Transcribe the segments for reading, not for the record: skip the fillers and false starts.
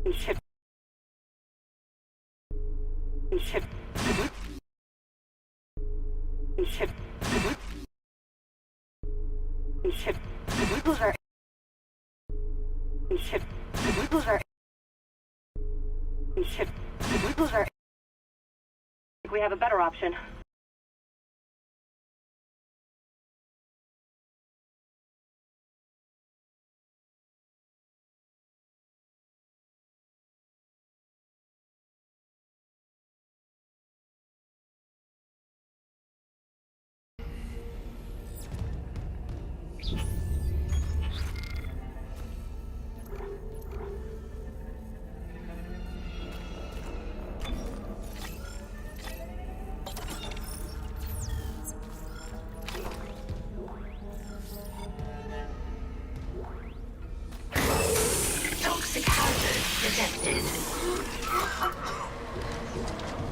Ship. Ship. Ship. Ship. Loser. Ship. Loser. Ship. Loser. We have a better option. Toxic hazard detected.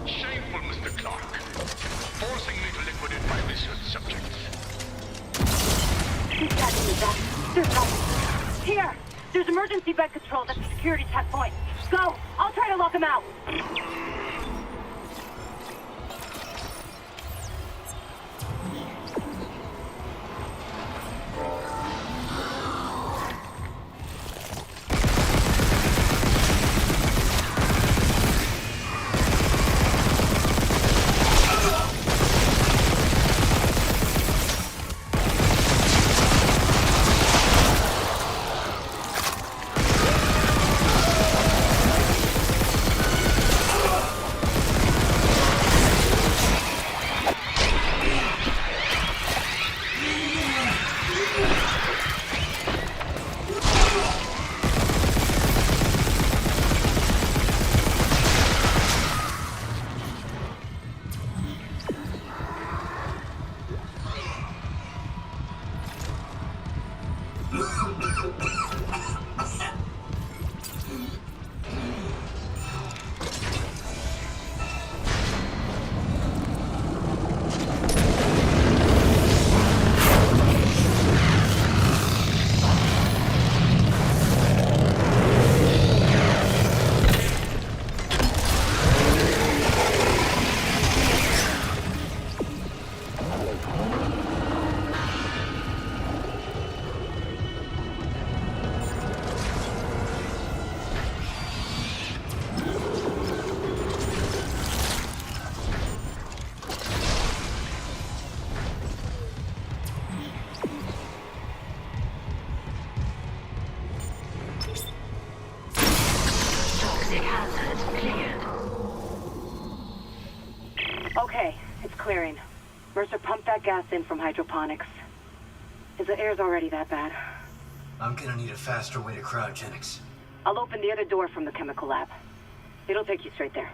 Shameful, Mr. Clark. Forcing me to liquidate my research subjects. He's catching me, Doc. There's nothing. Here! There's emergency bed controls at the security checkpoint. Go! I'll try to lock him out! Toxic hazard cleared. Okay, it's clearing. Mercer pumped that gas in from hydroponics. If the air's already that bad, I'm gonna need a faster way to cryogenics. I'll open the other door from the chemical lab. It'll take you straight there.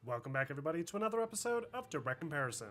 Welcome back, everybody, to another episode of Direct Comparison.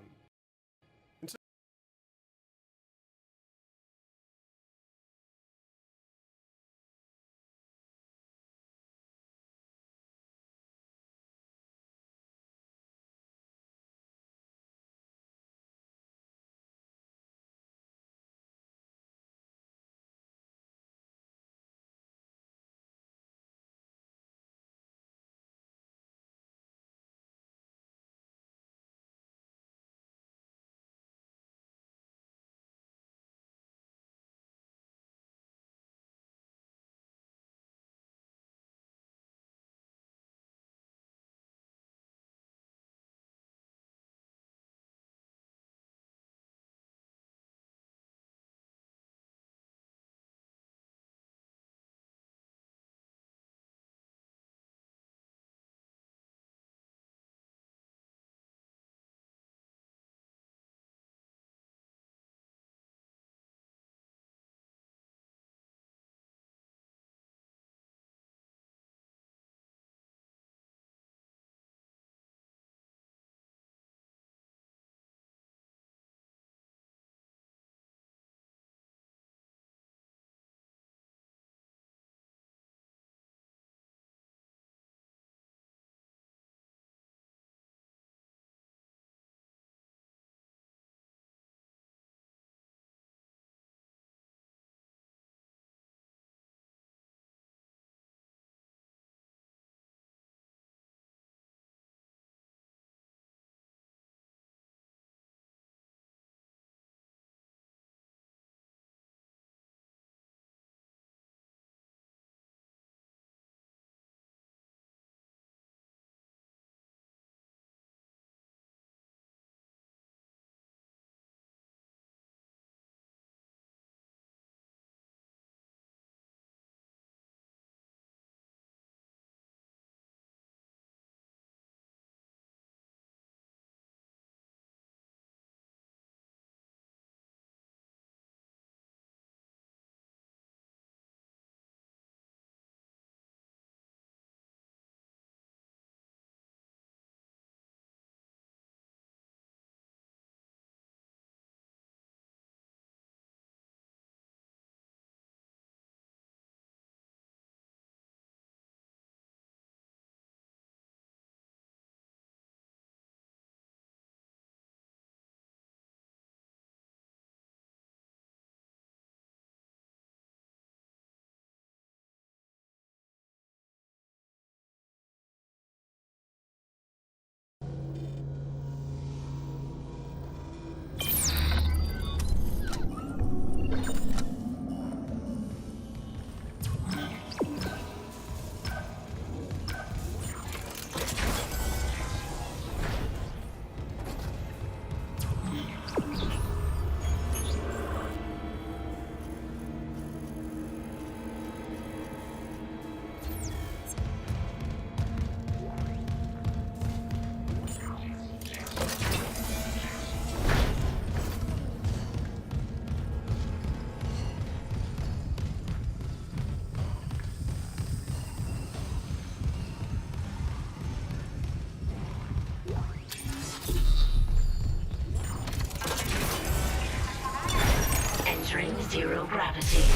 gravity.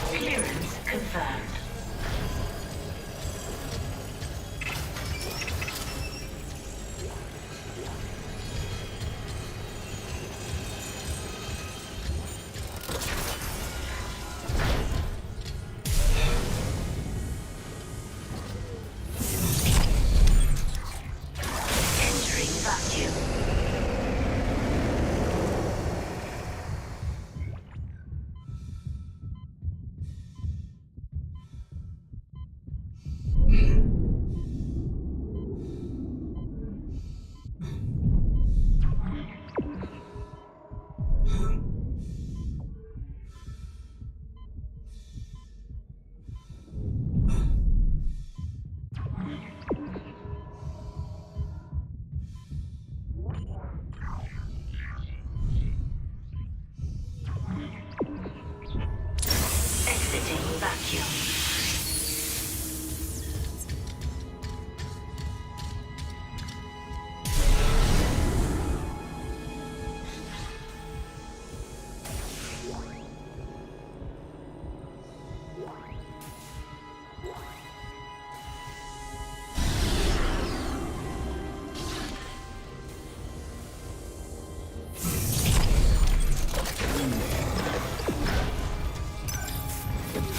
Clearance confirmed. Entering vacuum. Exiting vacuum.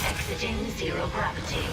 Exiting zero gravity.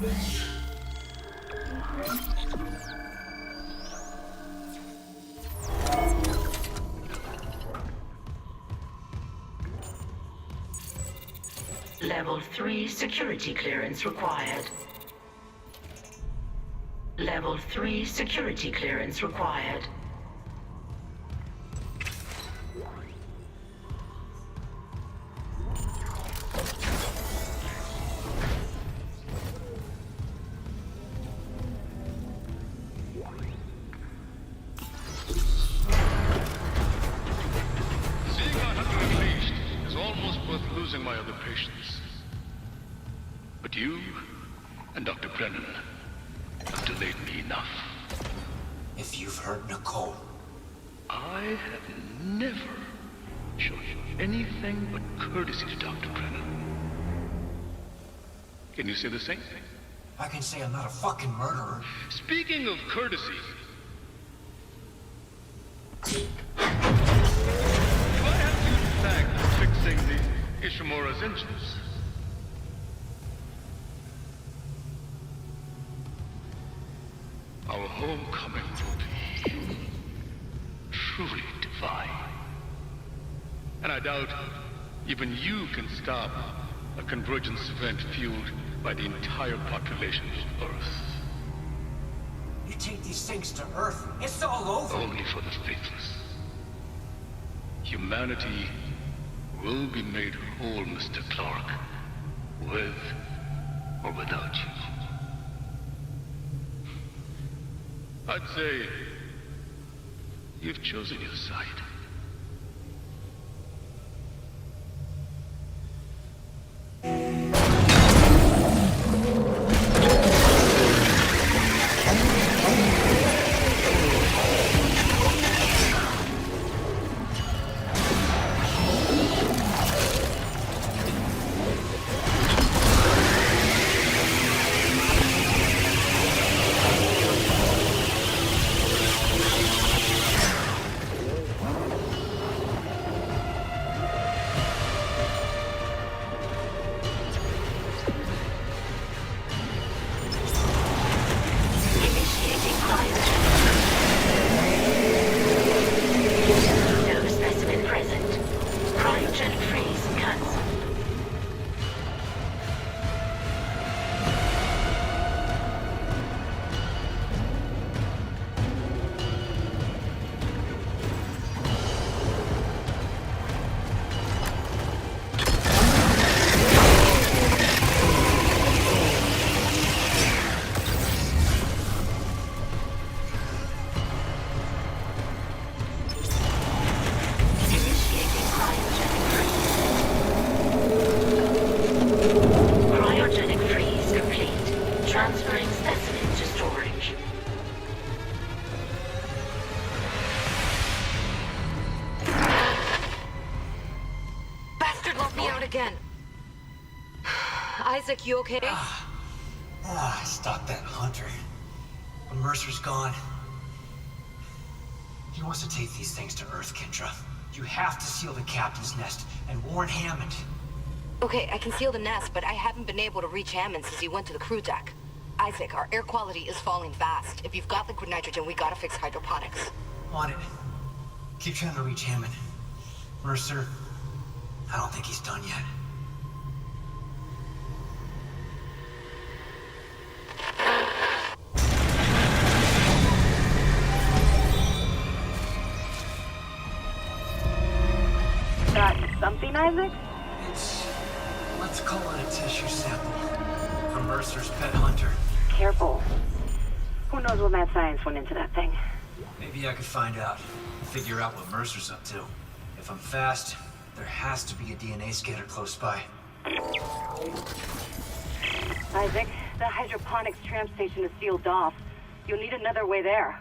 Level 3 security clearance required. Level 3 security clearance required. Seeing our hunter unleashed is almost worth losing my other patients. But you and Dr. Brennan have delayed me enough. If you've heard Nicole, I have never shown you anything but courtesy to Dr. Brennan. Can you say the same? I can say I'm not a fucking murderer. Speaking of courtesy, if I had you tagged for fixing the Ishimura's engines, our homecoming will be truly divine. And I doubt even you can stop a convergence event fueled by the entire population of Earth. You take these things to Earth, it's all over. Only for the faithless. Humanity will be made whole, Mr. Clark, with or without you. I'd say you've chosen your side. No specimen present. Cryogen freeze cancelled. Initiating cryogenic freeze complete. Transferring specimen to storage. Bastard locked me out again. Isaac, you okay? Stop that, Hunter. But Mercer's gone. He wants to take these things to Earth, Kendra. You have to seal the captain's nest and warn Hammond. Okay, I can seal the nest, but I haven't been able to reach Hammond since he went to the crew deck. Isaac, our air quality is falling fast. If you've got liquid nitrogen, we gotta fix hydroponics. On it. Keep trying to reach Hammond. Mercer, I don't think he's done yet. Got something, Isaac? Let's call it a tissue sample from Mercer's pet Hunter. Careful. Who knows what mad science went into that thing? Maybe I could find out. Figure out what Mercer's up to. If I'm fast, there has to be a DNA scanner close by. Isaac, the hydroponics tram station is sealed off. You'll need another way there.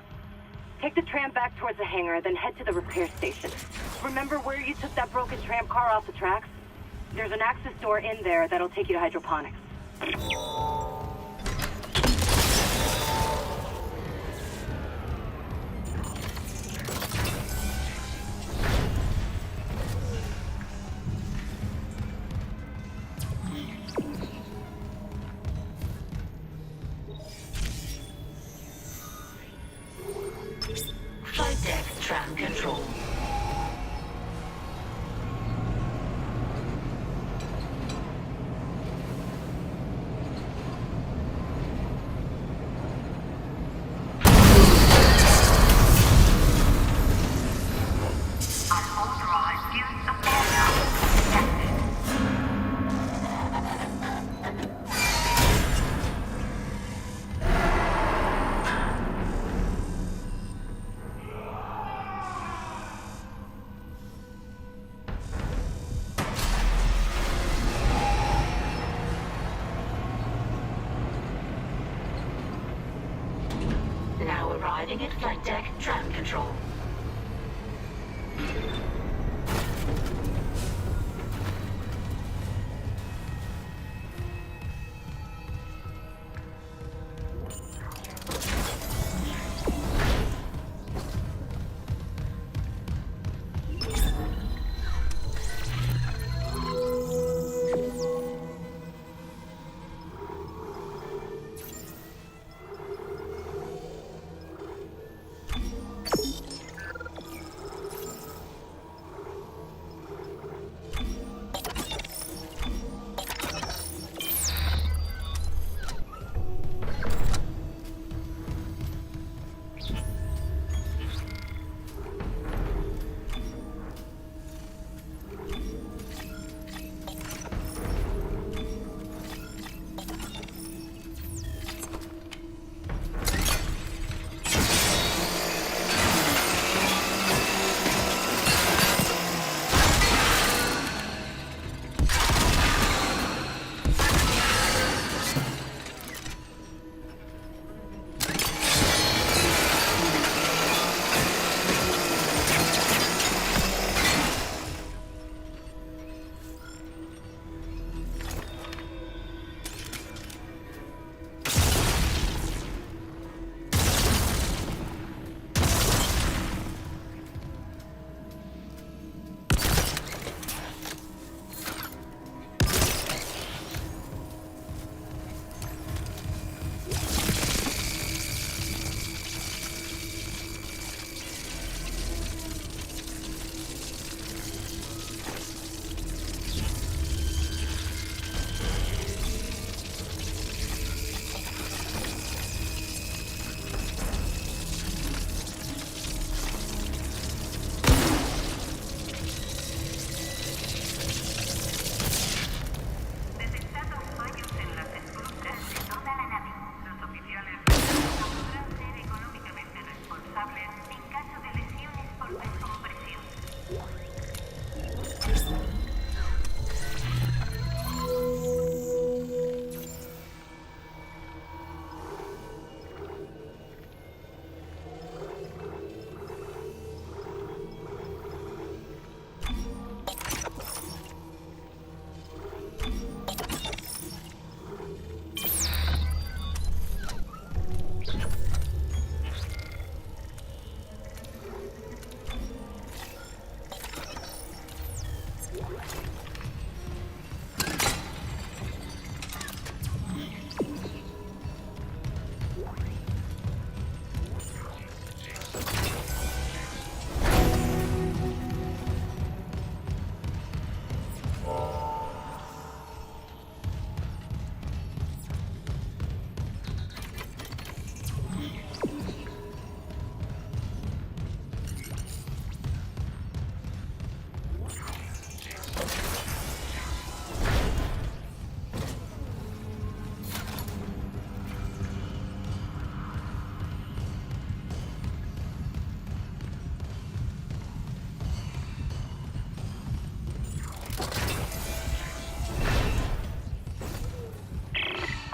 Take the tram back towards the hangar, then head to the repair station. Remember where you took that broken tram car off the tracks? There's an access door in there that'll take you to hydroponics. Arriving at flight deck tram control.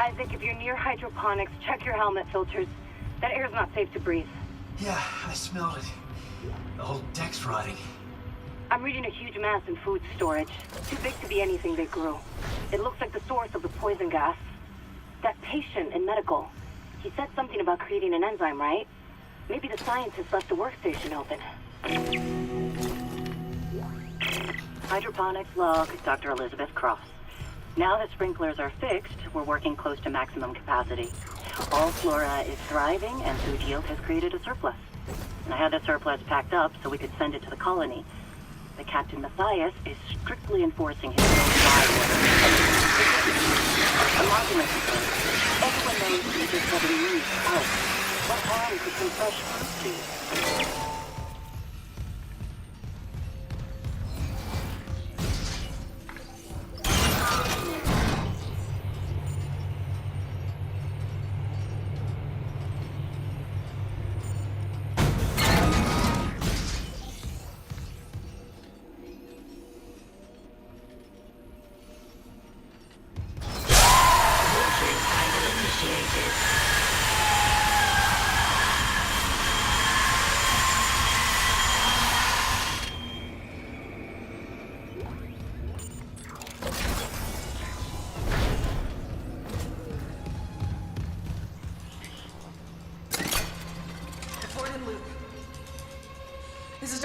Isaac, if you're near hydroponics, check your helmet filters. That air's not safe to breathe. Yeah, I smelled it. The whole deck's rotting. I'm reading a huge mass in food storage. Too big to be anything they grew. It looks like the source of the poison gas. That patient in medical, he said something about creating an enzyme, right? Maybe the scientist left the workstation open. Hydroponics log, Dr. Elizabeth Cross. Now that sprinklers are fixed, we're working close to maximum capacity. All flora is thriving, and food yield has created a surplus. And I had the surplus packed up so we could send it to the colony. But Captain Matthias is strictly enforcing his own fire order. I'm arguing with him. Everyone knows he just doesn't need help. What harm could some fresh fruit do?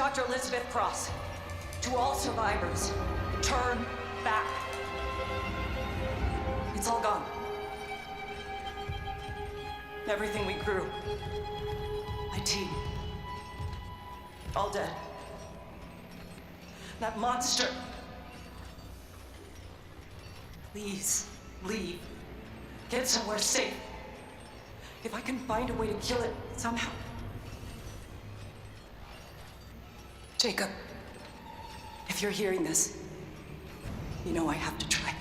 Dr. Elizabeth Cross. To all survivors, turn back. It's all gone. Everything we grew. My team. All dead. That monster. Please, leave. Get somewhere safe. If I can find a way to kill it somehow. Jacob, if you're hearing this, you know I have to try.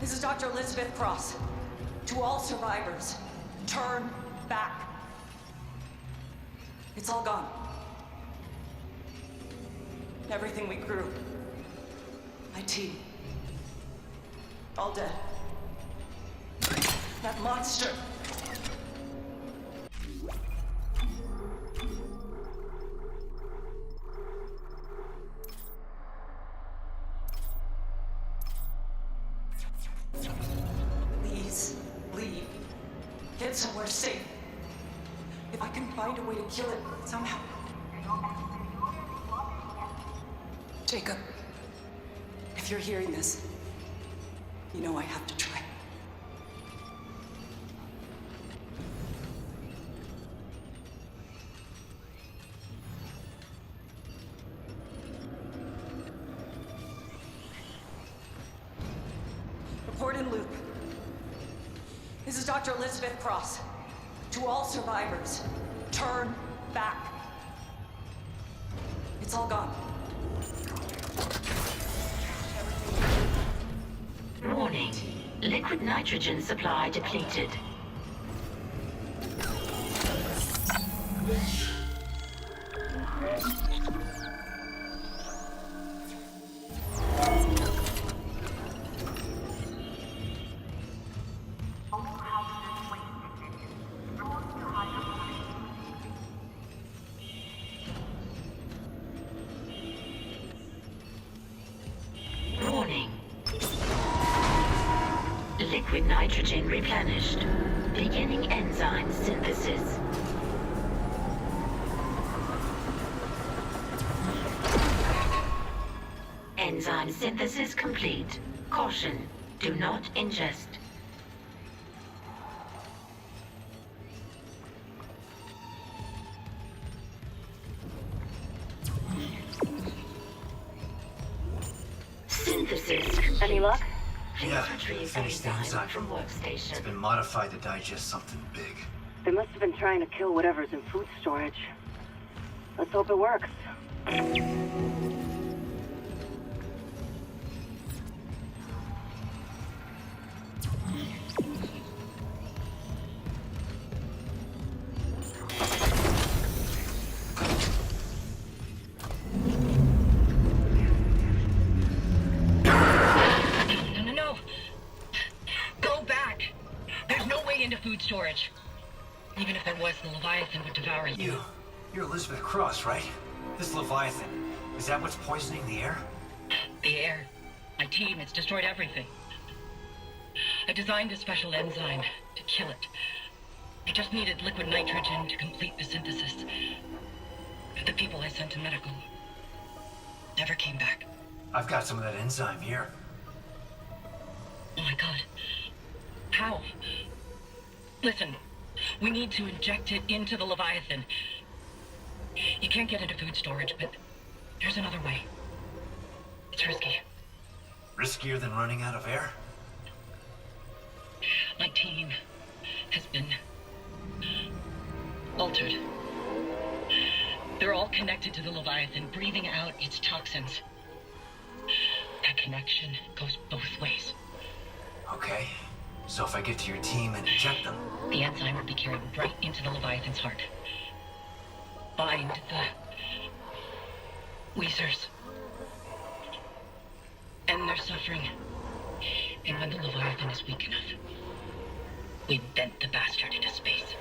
This is Dr. Elizabeth Cross. To all survivors, turn back. It's all gone. Everything we grew. My team. All dead. That monster. Please, leave. Get somewhere safe. If I can find a way to kill it somehow. Jacob, if you're hearing this, you know I have to try. Report in loop. This is Dr. Elizabeth Cross. To all survivors, turn back. It's all gone. Warning. Liquid nitrogen supply depleted. Warning. Liquid nitrogen replenished. Beginning enzyme synthesis. Enzyme synthesis complete. Caution. Do not ingest. Synthesis complete. Any luck? Yeah, Please retrieve finished the enzyme. from It's workstation. been modified to digest something big. They must have been trying to kill whatever's in food storage. Let's hope it works. No. Go back. There's no way into food storage. Even if there was, the Leviathan would devour you. You're Elizabeth Cross, right? This Leviathan, is that what's poisoning the air? The air. My team, it's destroyed everything. I designed a special enzyme to kill it. I just needed liquid nitrogen to complete the synthesis. But the people I sent to medical never came back. I've got some of that enzyme here. Oh my god. How? Listen, we need to inject it into the Leviathan. You can't get into food storage, but there's another way. It's risky. Riskier than running out of air? My team has been altered. They're all connected to the Leviathan, breathing out its toxins. That connection goes both ways. Okay. So if I get to your team and inject them, The enzyme would be carried right into the Leviathan's heart. Bind the Weezers. end their suffering. And when the Leviathan is weak enough, we vent the bastard into space.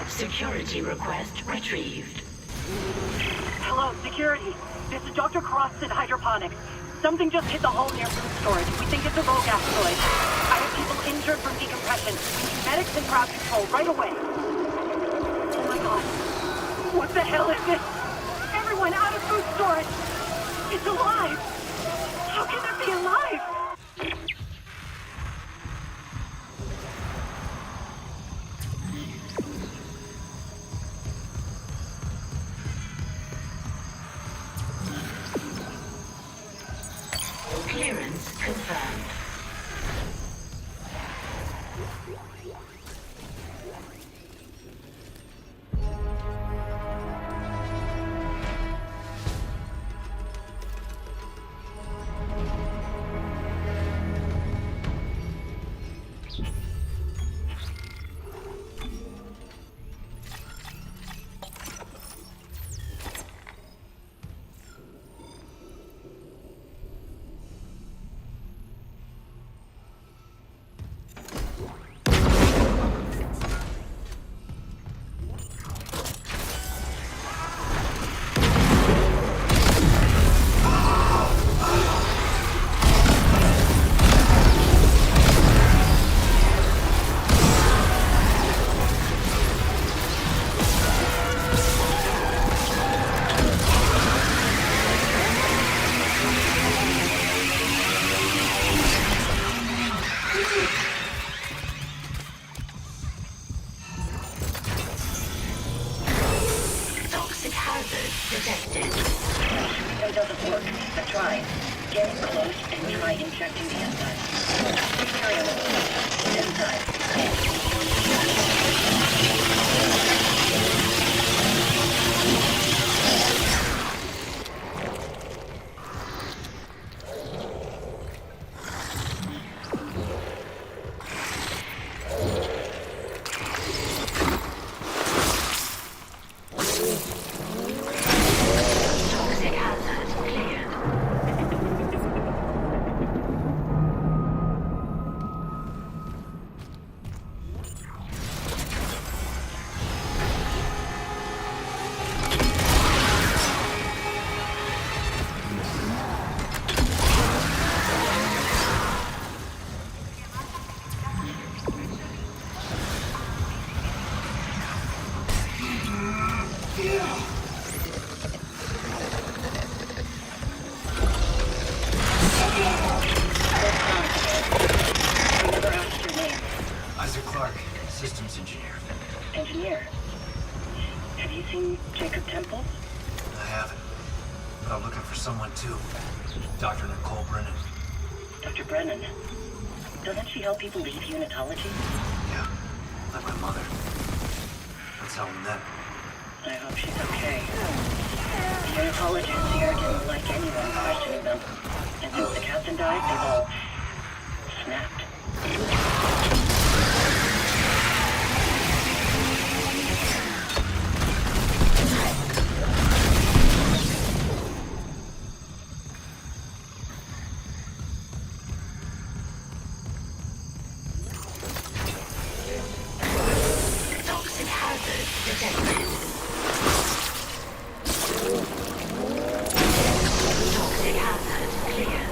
Security request retrieved. Hello, security. This is Dr. Cross at Hydroponics. Something just hit the hull near food storage. We think it's a rogue asteroid. I have people injured from decompression. We need medics and crowd control right away. Oh my god. What the hell is this? Everyone out of food storage! It's alive! How can that be alive? Clearance confirmed. Toxic hazard detected. It doesn't work. I tried. Get in close and try injecting the enzyme. Toxic hazard cleared. Isaac Clarke, systems engineer. Engineer. Have you seen Jacob Temple? I haven't, but I'm looking for someone too. Dr. Nicole Brennan. Dr. Brennan. Doesn't she help people leave unitology? Yeah, like my mother. That's how we met. I hope she's okay. The unitologists here didn't like anyone questioning them. And since the captain died, they've all snapped. Toxic hazard detected. Toxic hazard cleared.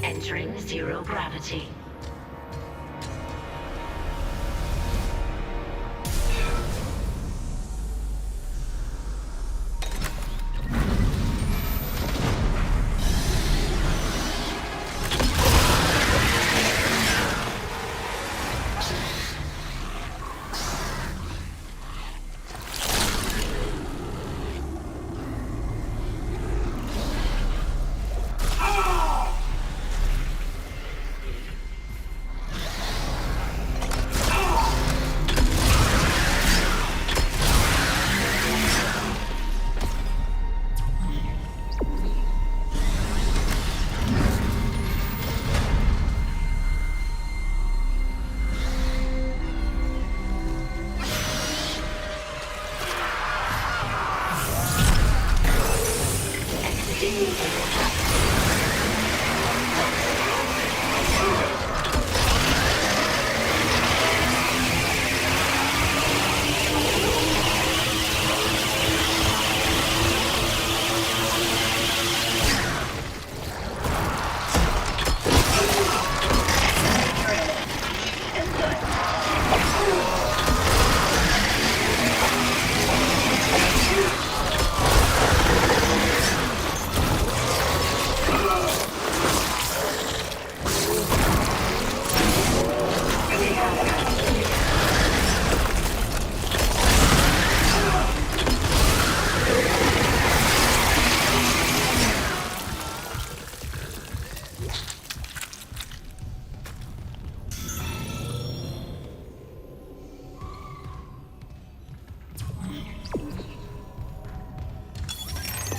Entering zero gravity.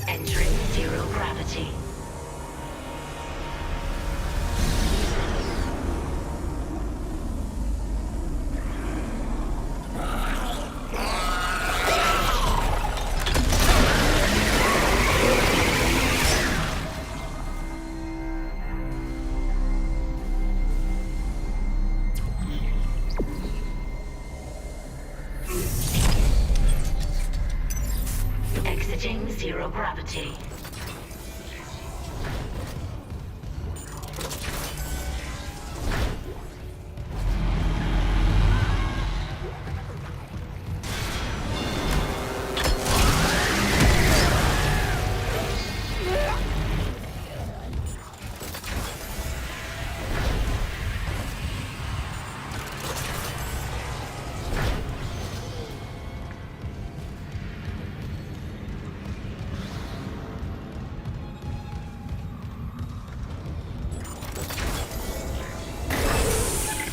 Entering zero gravity. Exiting zero gravity.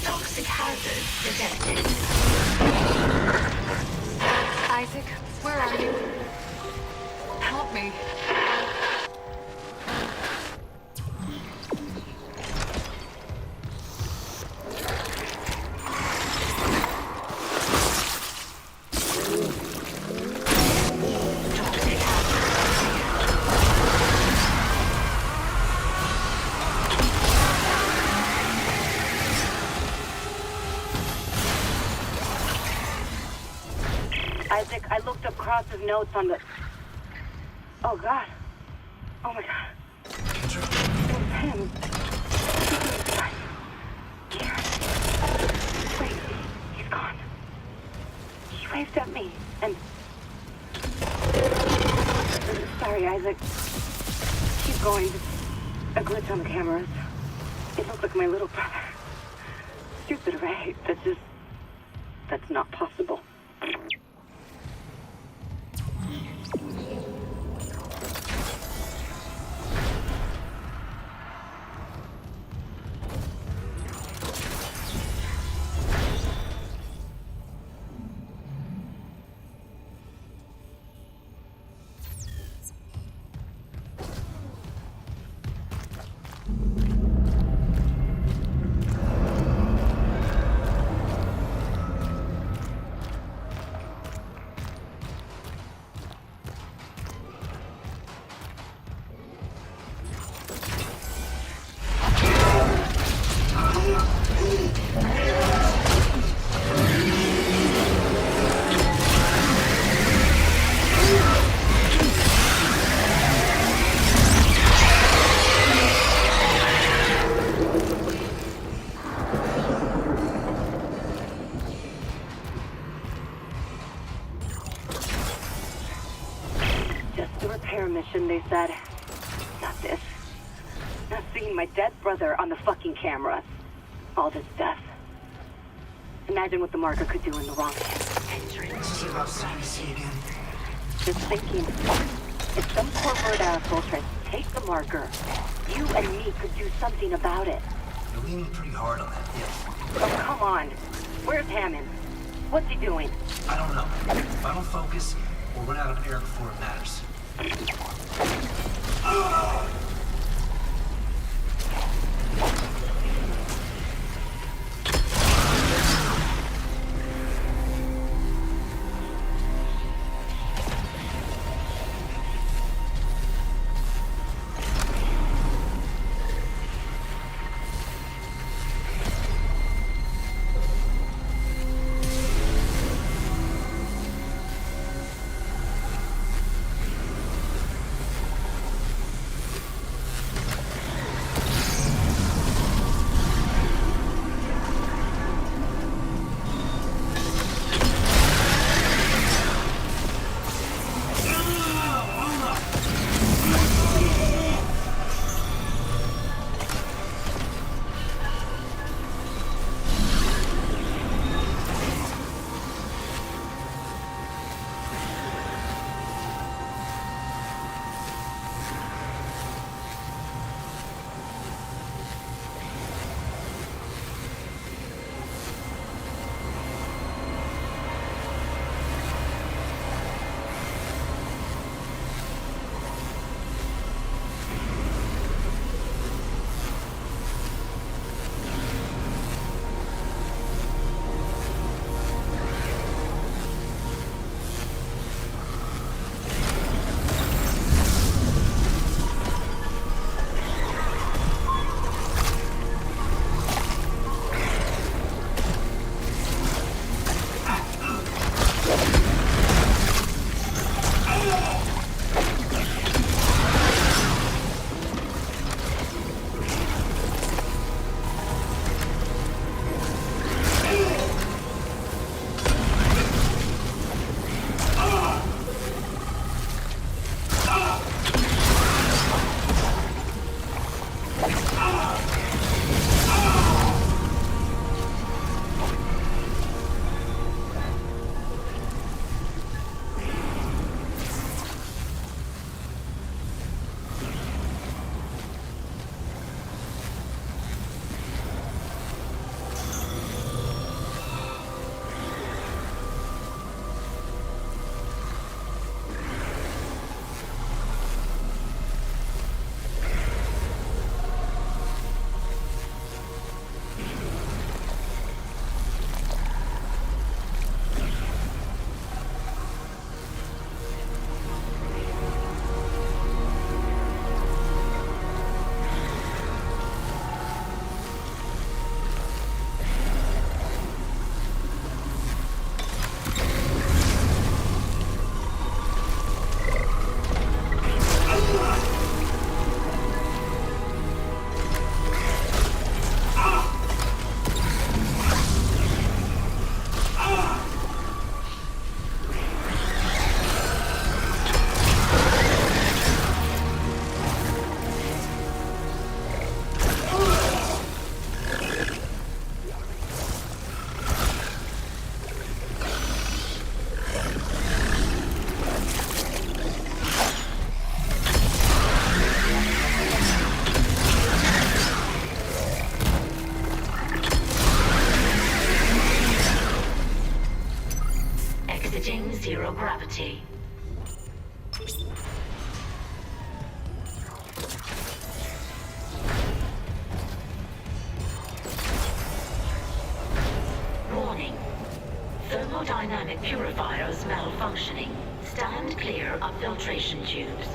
Toxic hazard detected. Isaac, where are you? Help me. Toxic hazard. Isaac, I looked up Cross's notes on the... Oh, God. Oh, my God. It was him. Here. Wait, he's gone. He waved at me, and... Sorry, Isaac. Keep going. A glitch on the cameras. It looked like my little brother. Stupid, right? That's not possible. seen my dead brother on the fucking cameras. All this death. Imagine what the marker could do in the wrong hands. This is about CBC again. Just thinking, if some corporate asshole tries to take the marker, you and me could do something about it. You're leaning pretty hard on that if. Oh, come on. Where's Hammond? What's he doing? I don't know. If I don't focus, we'll run out of air before it matters. zero gravity. Warning. Thermodynamic purifiers malfunctioning. Stand clear of filtration tubes.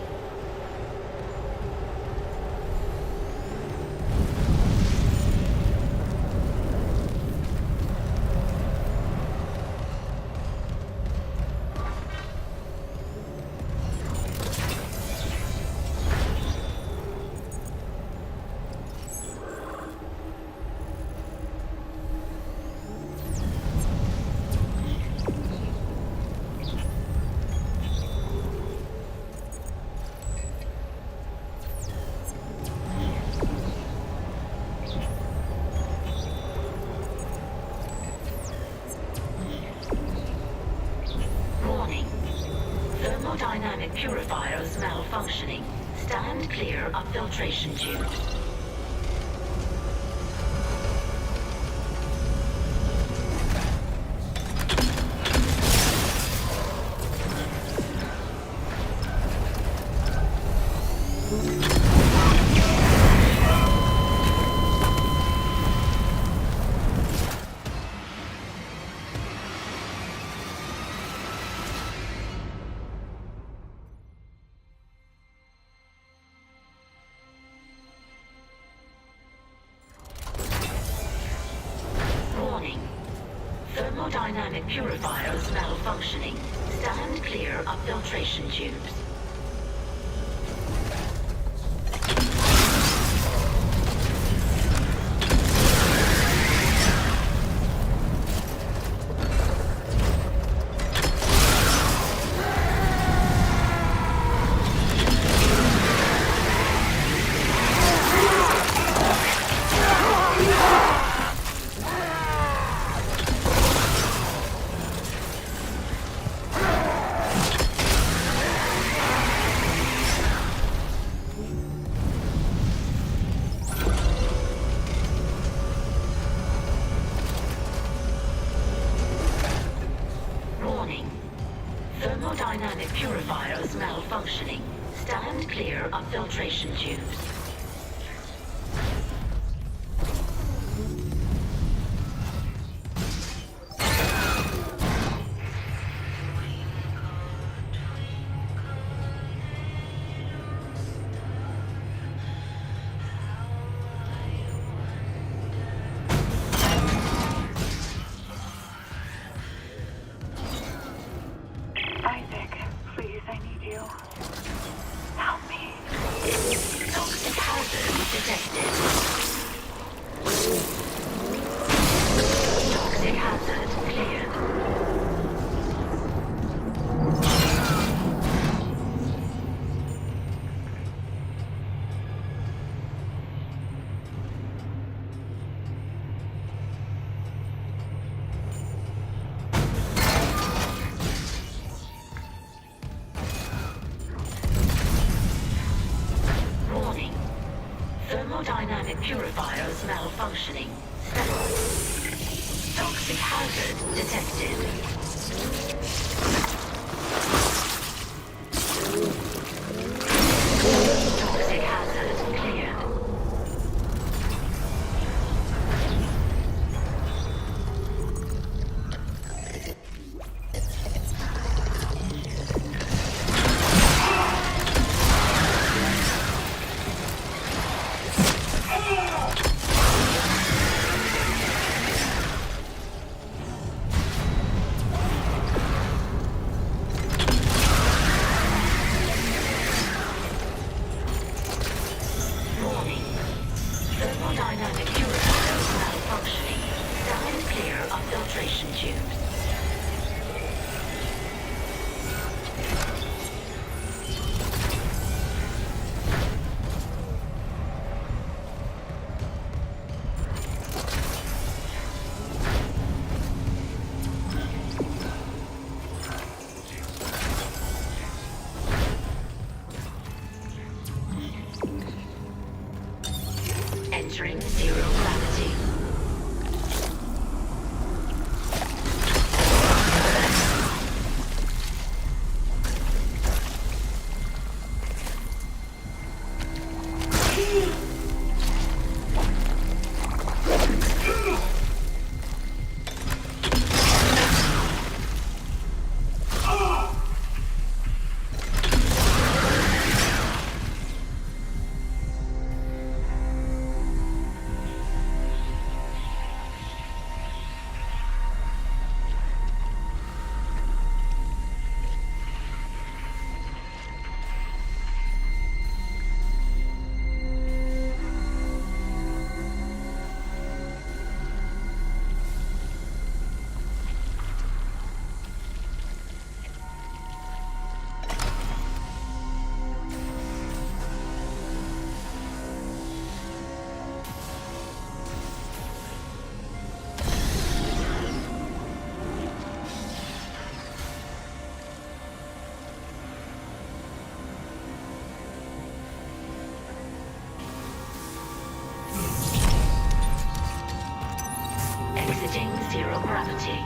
purifiers malfunctioning. Stand clear of filtration tubes. Thermodynamic purifiers malfunctioning. Stand clear of filtration tubes. Thermodynamic purifiers malfunctioning. Stand clear of filtration tubes. Isaac, please, I need you. Help me. Toxic hazard detected. Toxic hazard cleared. Warning. Thermodynamic purifiers malfunctioning. Toxic hazard detected. Toxic hazard cleared. Warning. Thermodynamic purifiers malfunctioning. Stand clear of filtration tubes. Entering zero gravity. Detecting zero gravity.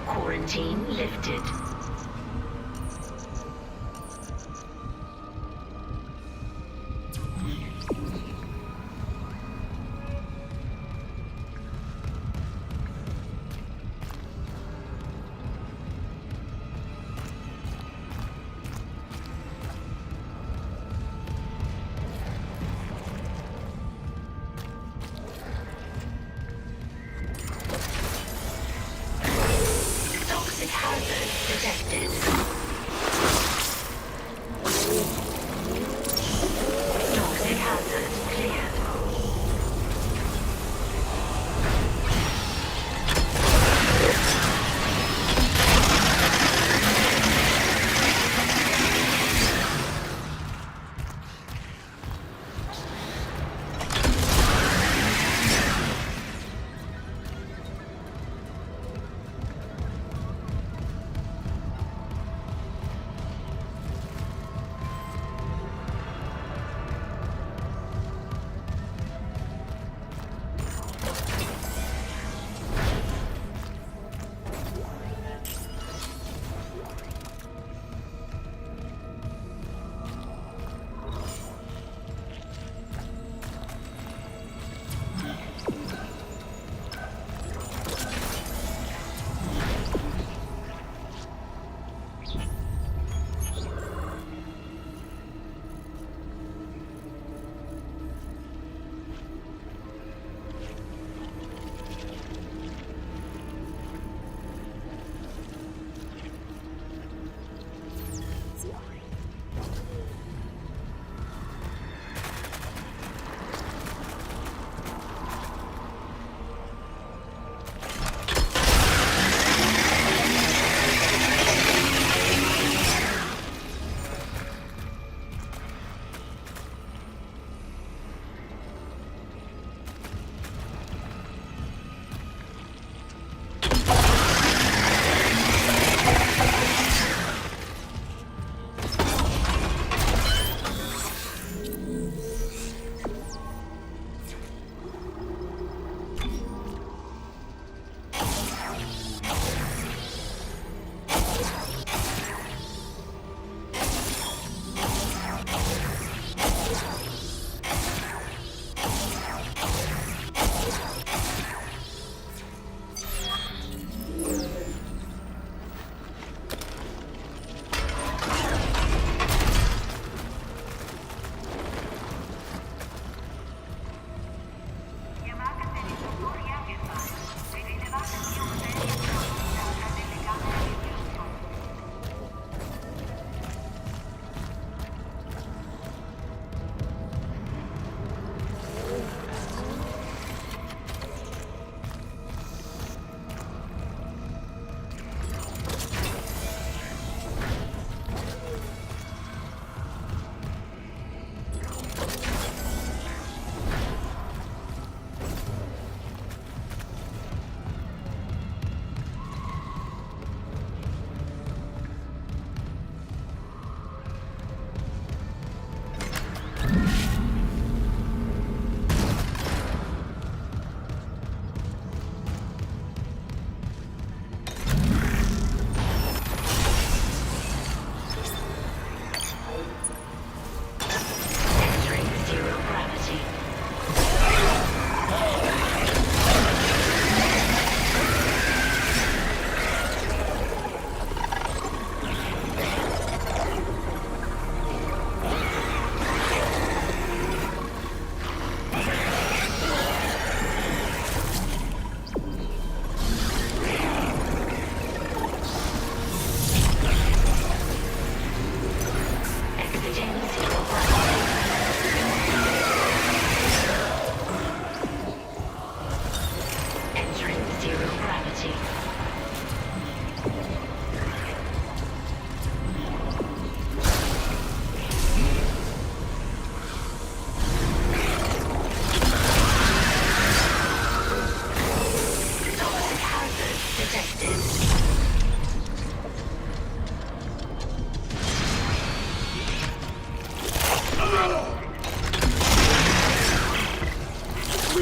Quarantine lifted. Hazard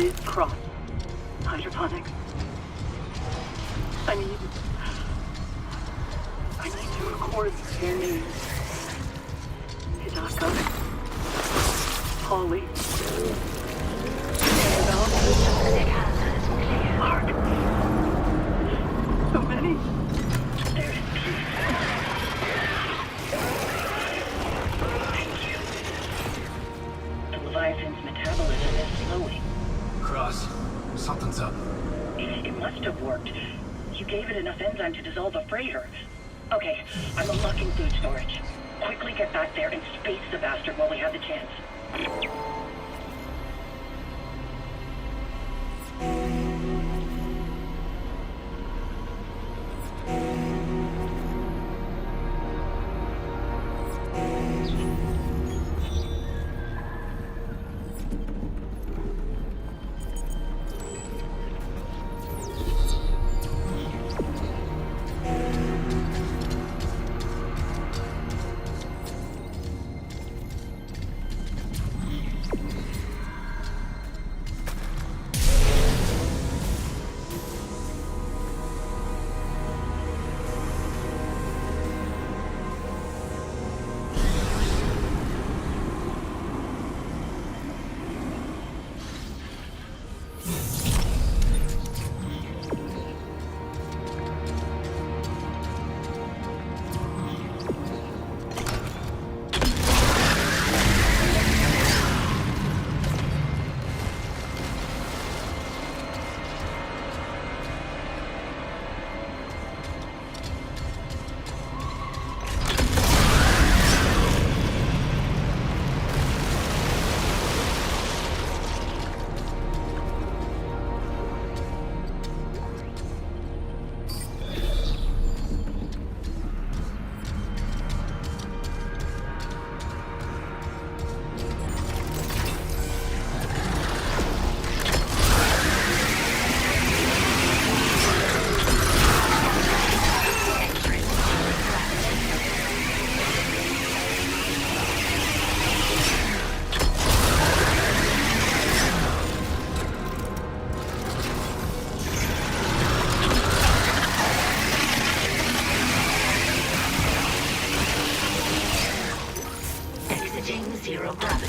Please, Cross. Hydroponics. I need to record their names. Hidaka. Holly. Toxic hazard clear. Mark. So many. There is peace. Thank you. The Leviathan's metabolism is slowing. Cross, something's up. It must have worked. You gave it enough enzyme to dissolve a freighter. Okay, I'm unlocking food storage. Quickly get back there and space the bastard while we have the chance. Zero gravity.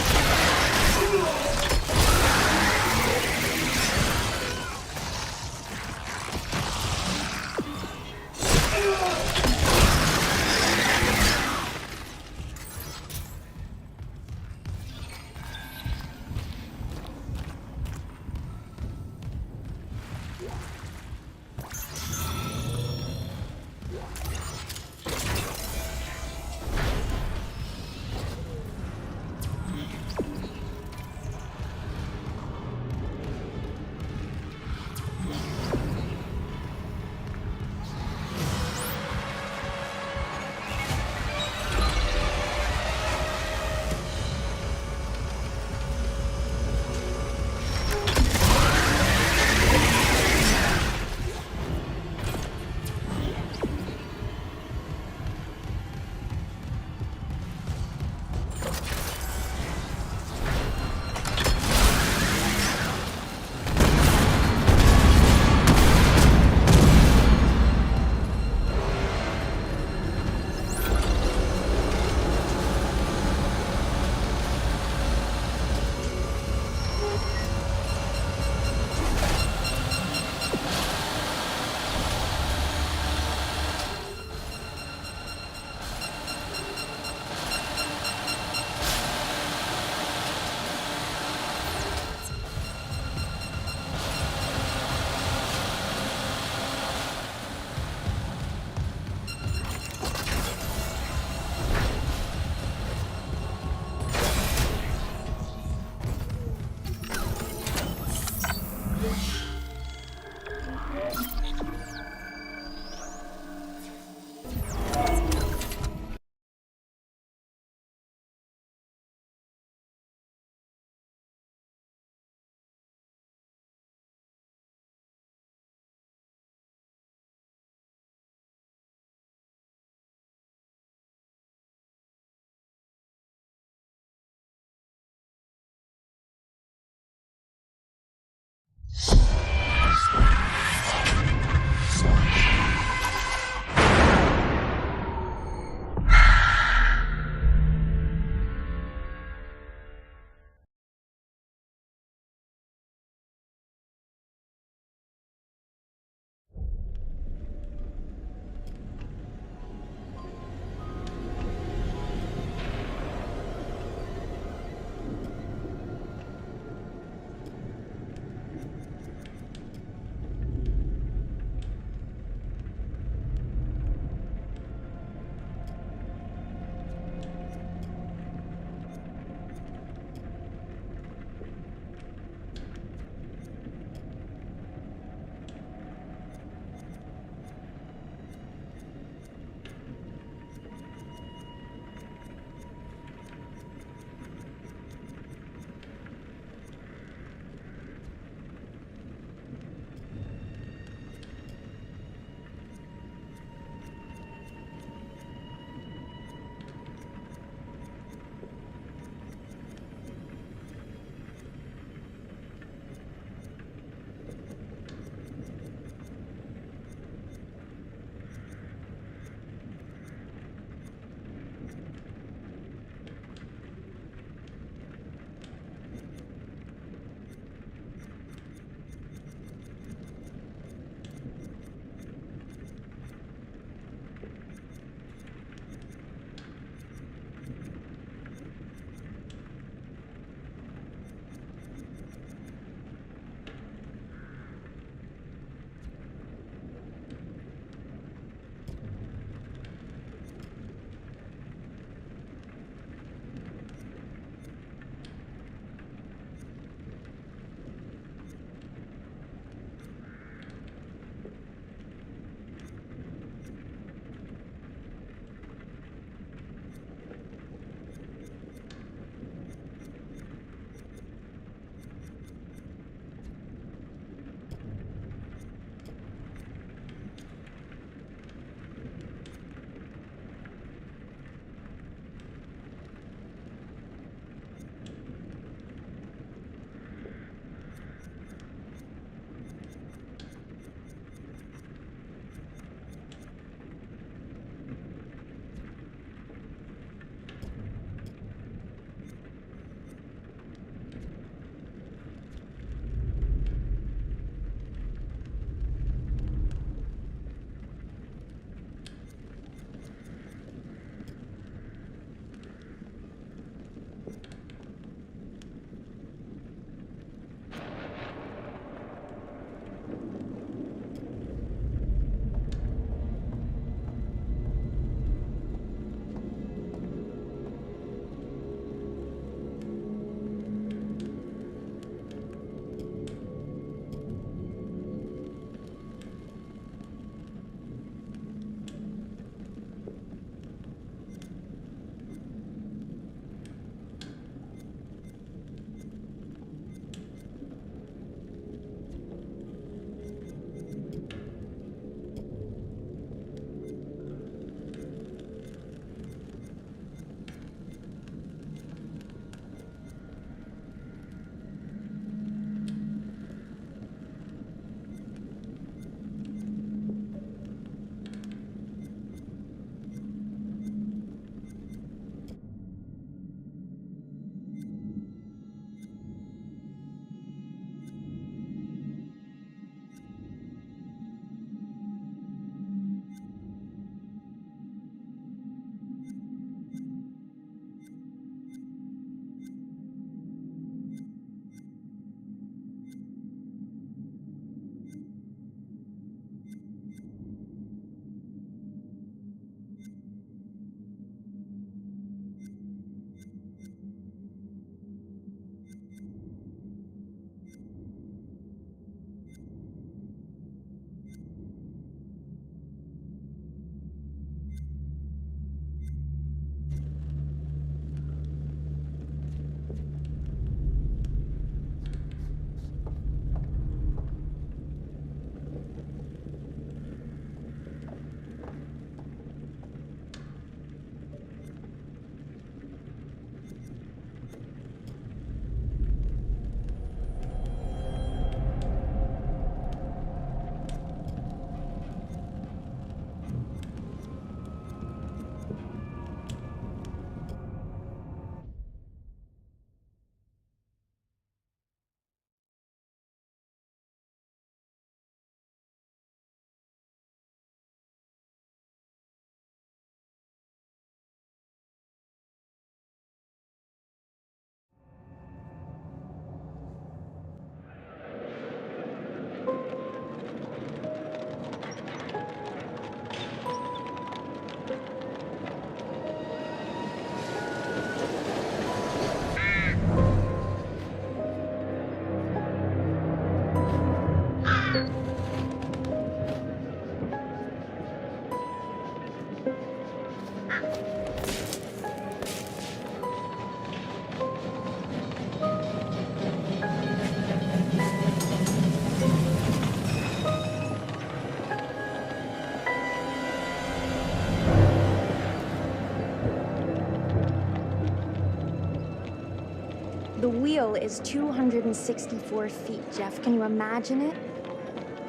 wheel is 264 feet, Jeff. Can you imagine it?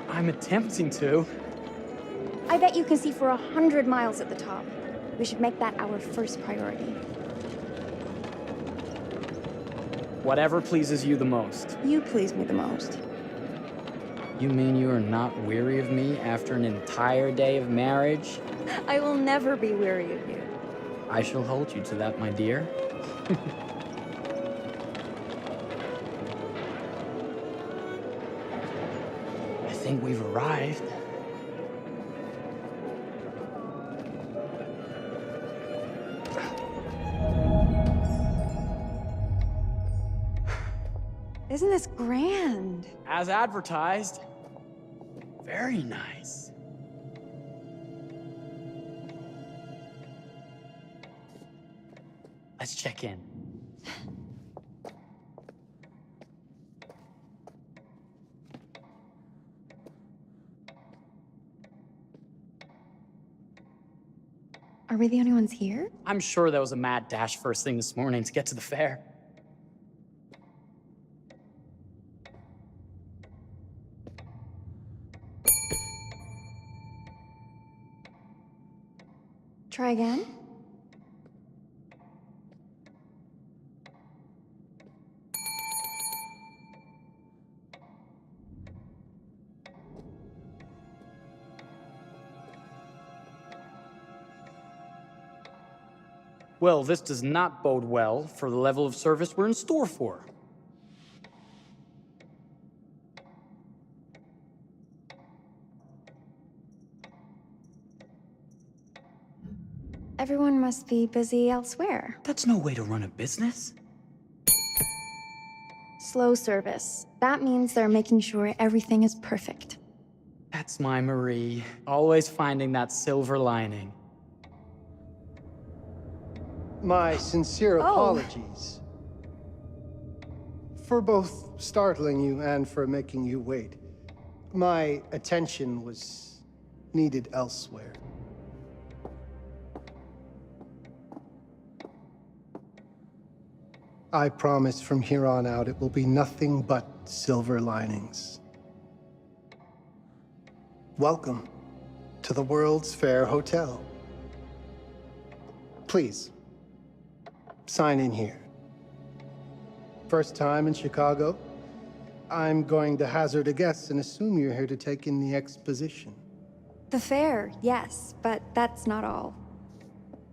I'm attempting to. I bet you can see for 100 miles at the top. We should make that our first priority. Whatever pleases you the most. You please me the most. You mean you are not weary of me after an entire day of marriage? I will never be weary of you. I shall hold you to that, my dear. I think we've arrived. Isn't this grand? As advertised. Very nice. Let's check in. Are we the only ones here? I'm sure that was a mad dash first thing this morning to get to the fair. Try again? Well, this does not bode well for the level of service we're in store for. Everyone must be busy elsewhere. That's no way to run a business. Slow service. That means they're making sure everything is perfect. That's my Marie, always finding that silver lining. My sincere apologies for both startling you and for making you wait. My attention was needed elsewhere. I promise from here on out it will be nothing but silver linings. Welcome to the World's Fair Hotel. Please, sign in here. First time in Chicago? I'm going to hazard a guess and assume you're here to take in the exposition. The fair, yes, but that's not all.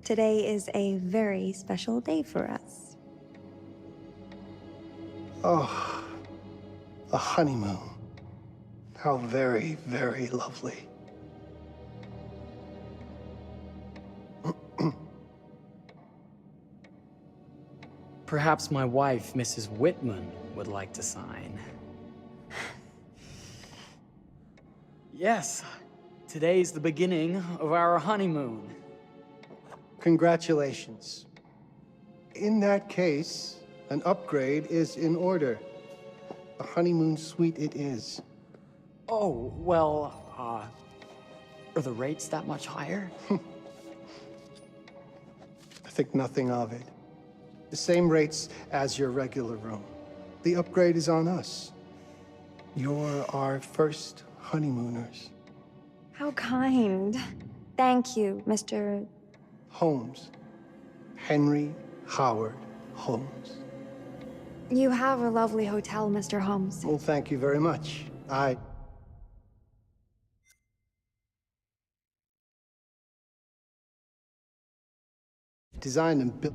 Today is a very special day for us. Oh, a honeymoon. How very, very lovely. Perhaps my wife, Mrs. Whitman, would like to sign. Yes, today's the beginning of our honeymoon. Congratulations. In that case, an upgrade is in order. A honeymoon suite it is. Oh, well, are the rates that much higher? I think nothing of it. The same rates as your regular room. The upgrade is on us. You're our first honeymooners. How kind. Thank you, Mr. Holmes. Henry Howard Holmes. You have a lovely hotel, Mr. Holmes. Well, thank you very much. I designed and built.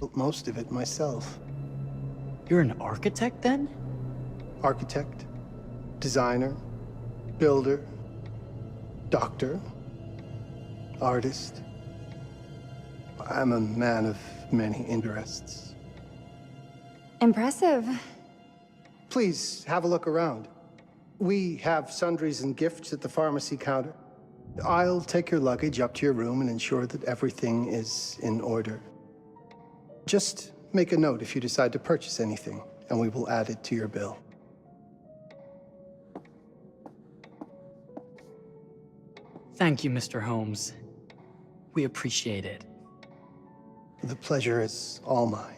Built most of it myself. You're an architect, then? Architect, designer, builder, doctor, artist. I'm a man of many interests. Impressive. Please, have a look around. We have sundries and gifts at the pharmacy counter. I'll take your luggage up to your room and ensure that everything is in order. Just make a note if you decide to purchase anything, and we will add it to your bill. Thank you, Mr. Holmes. We appreciate it. The pleasure is all mine.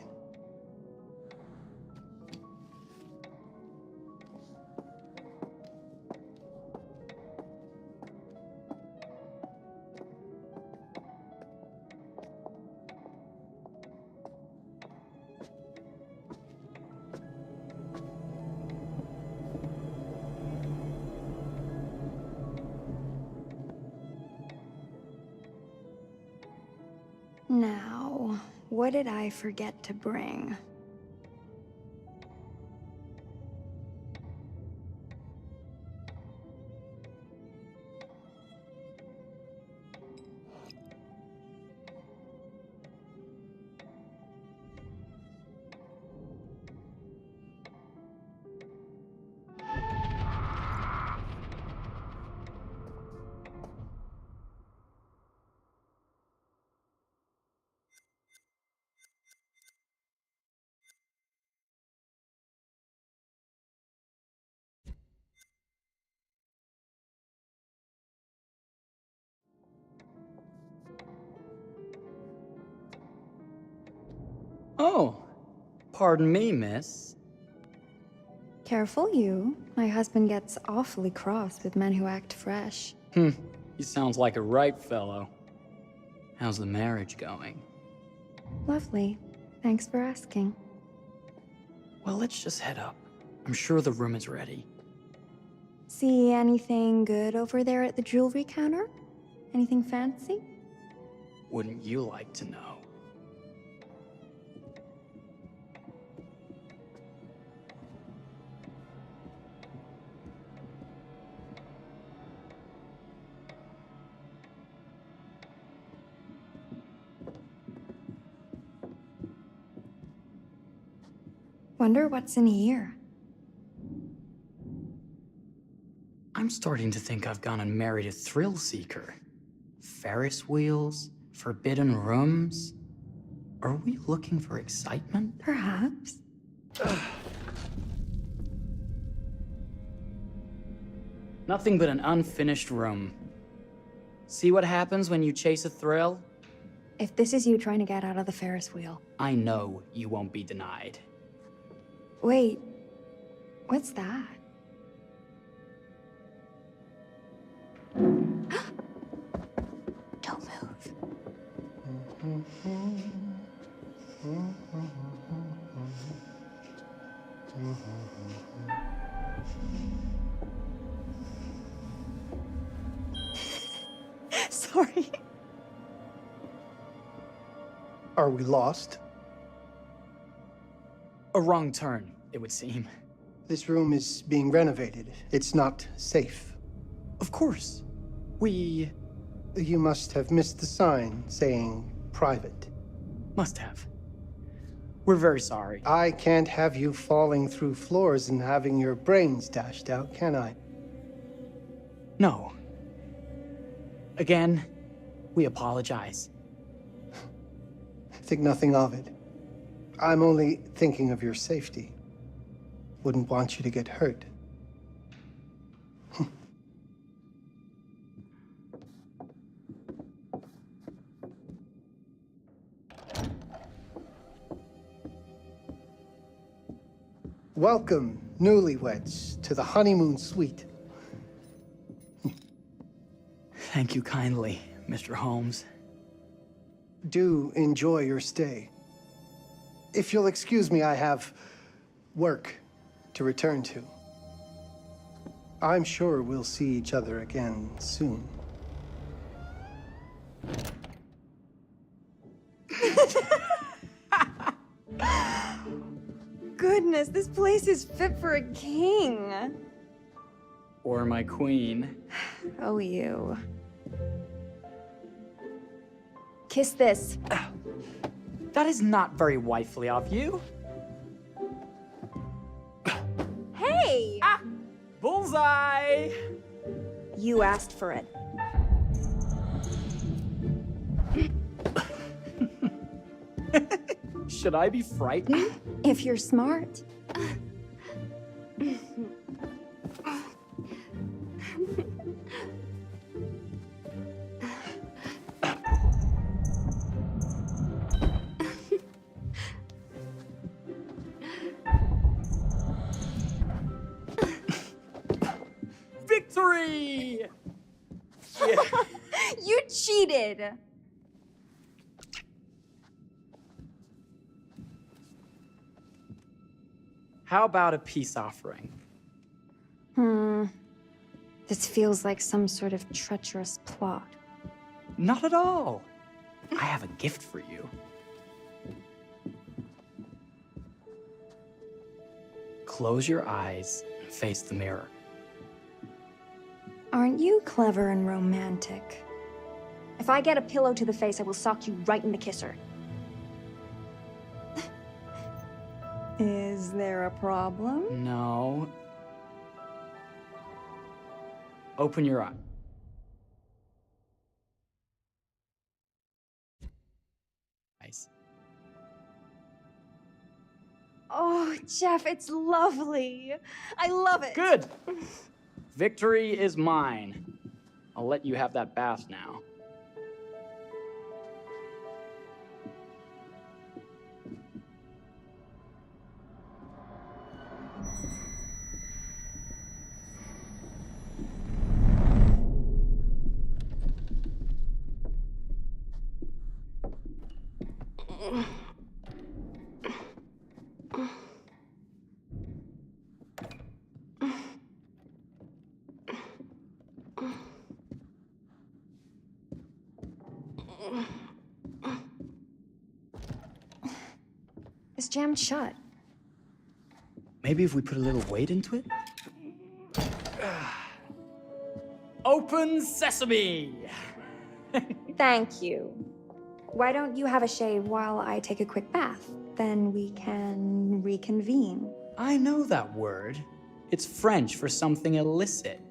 Now, what did I forget to bring? Oh, pardon me, miss. Careful you. My husband gets awfully cross with men who act fresh. He sounds like a ripe fellow. How's the marriage going? Lovely. Thanks for asking. Well, let's just head up. I'm sure the room is ready. See anything good over there at the jewelry counter? Anything fancy? Wouldn't you like to know? Wonder what's in here. I'm starting to think I've gone and married a thrill seeker. Ferris wheels, forbidden rooms. Are we looking for excitement? Perhaps. Nothing but an unfinished room. See what happens when you chase a thrill? If this is you trying to get out of the Ferris wheel. I know you won't be denied. Wait, what's that? Don't move. Sorry. Are we lost? A wrong turn, it would seem. This room is being renovated. It's not safe. Of course. We... You must have missed the sign saying private. must have. We're very sorry. I can't have you falling through floors and having your brains dashed out, can I? No. Again, we apologize. Think nothing of it. I'm only thinking of your safety. Wouldn't want you to get hurt. Welcome, newlyweds, to the honeymoon suite. Thank you kindly, Mr. Holmes. Do enjoy your stay. If you'll excuse me, I have work to return to. I'm sure we'll see each other again soon. This place is fit for a king. Or my queen. Oh, you. Kiss this. That is not very wifely of you. Hey! Ah! Bullseye! You asked for it. Should I be frightened? If you're smart. Victory! Yeah. You cheated! How about a peace offering? This feels like some sort of treacherous plot. Not at all. I have a gift for you. Close your eyes and face the mirror. Aren't you clever and romantic? If I get a pillow to the face, I will sock you right in the kisser. Is there a problem? No. Open your eye. Nice. Oh, Jeff, it's lovely. I love it. Good. Victory is mine. I'll let you have that bath now. It's jammed shut. Maybe if we put a little weight into it? Open sesame! Thank you. Why don't you have a shave while I take a quick bath? Then we can reconvene. I know that word. It's French for something illicit.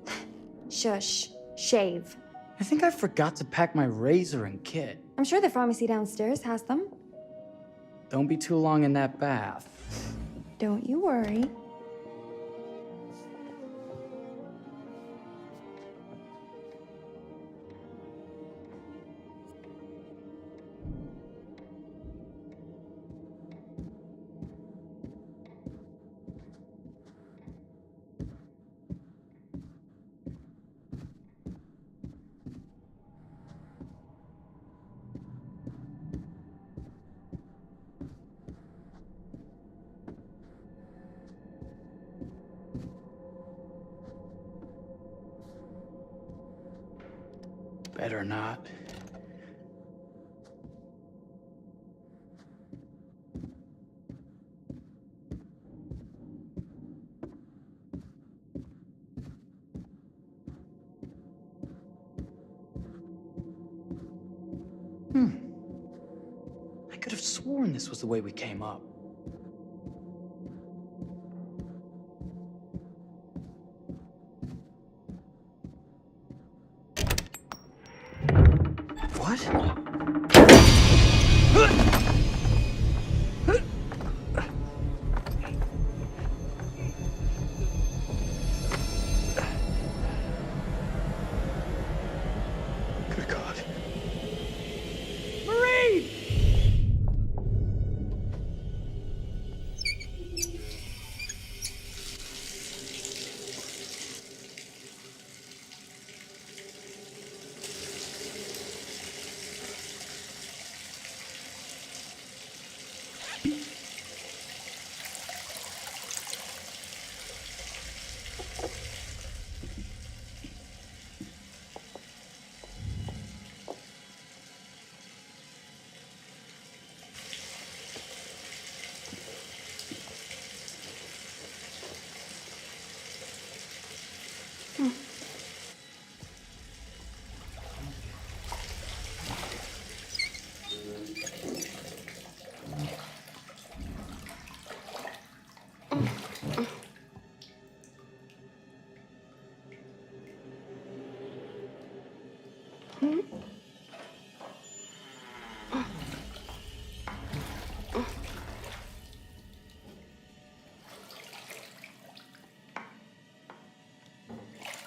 Shush. Shave. I think I forgot to pack my razor and kit. I'm sure the pharmacy downstairs has them. Don't be too long in that bath. Don't you worry. Better not. I could have sworn this was the way we came up. What? Good God. Marie!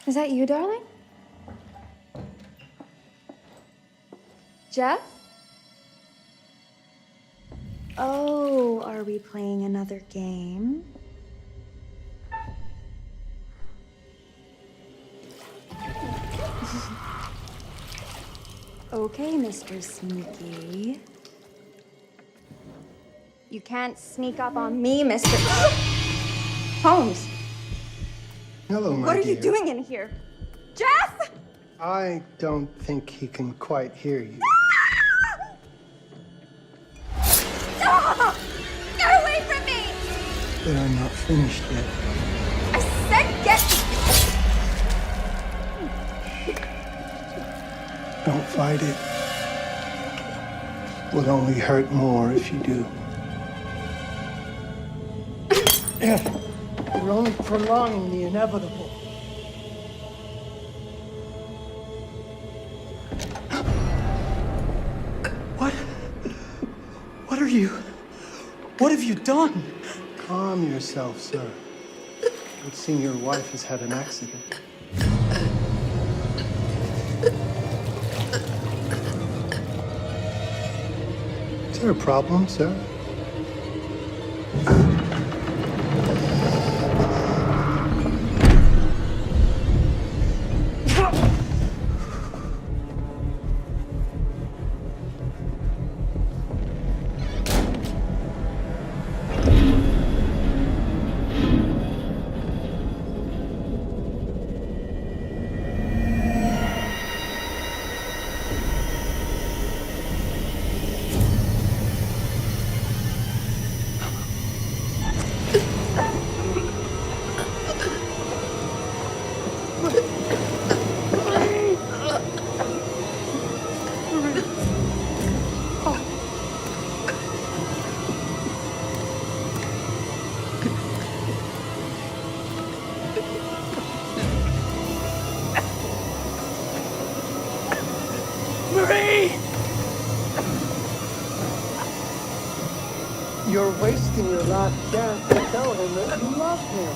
Is that you, darling? Jeff? Oh, are we playing another game? Okay, Mr. Sneaky. You can't sneak up on me, Mr. Holmes. Hello, my What are you dear. doing in here? Jeff! I don't think he can quite hear you. Stop! Get away from me! But I'm not finished yet. I said get... Don't fight it. It will only hurt more if you do. You're only prolonging the inevitable. What are you? What have you done? Calm yourself, sir. It seems your wife has had an accident. Is there a problem, sir? You're wasting your last chance to tell him that you love him.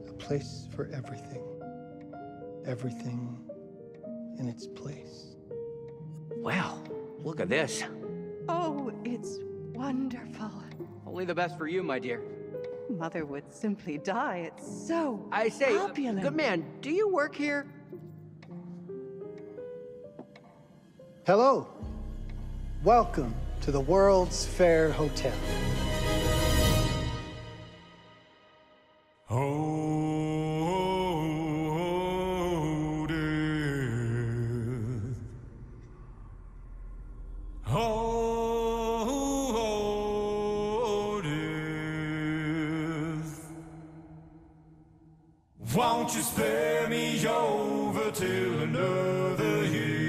A place for everything. Everything in its place. Wow, look at this. Oh, it's wonderful. Only the best for you, my dear. Mother would simply die. It's so I say, opulent. good man, do you work here? Hello. Welcome to the World's Fair Hotel. Won't you spare me over till another year?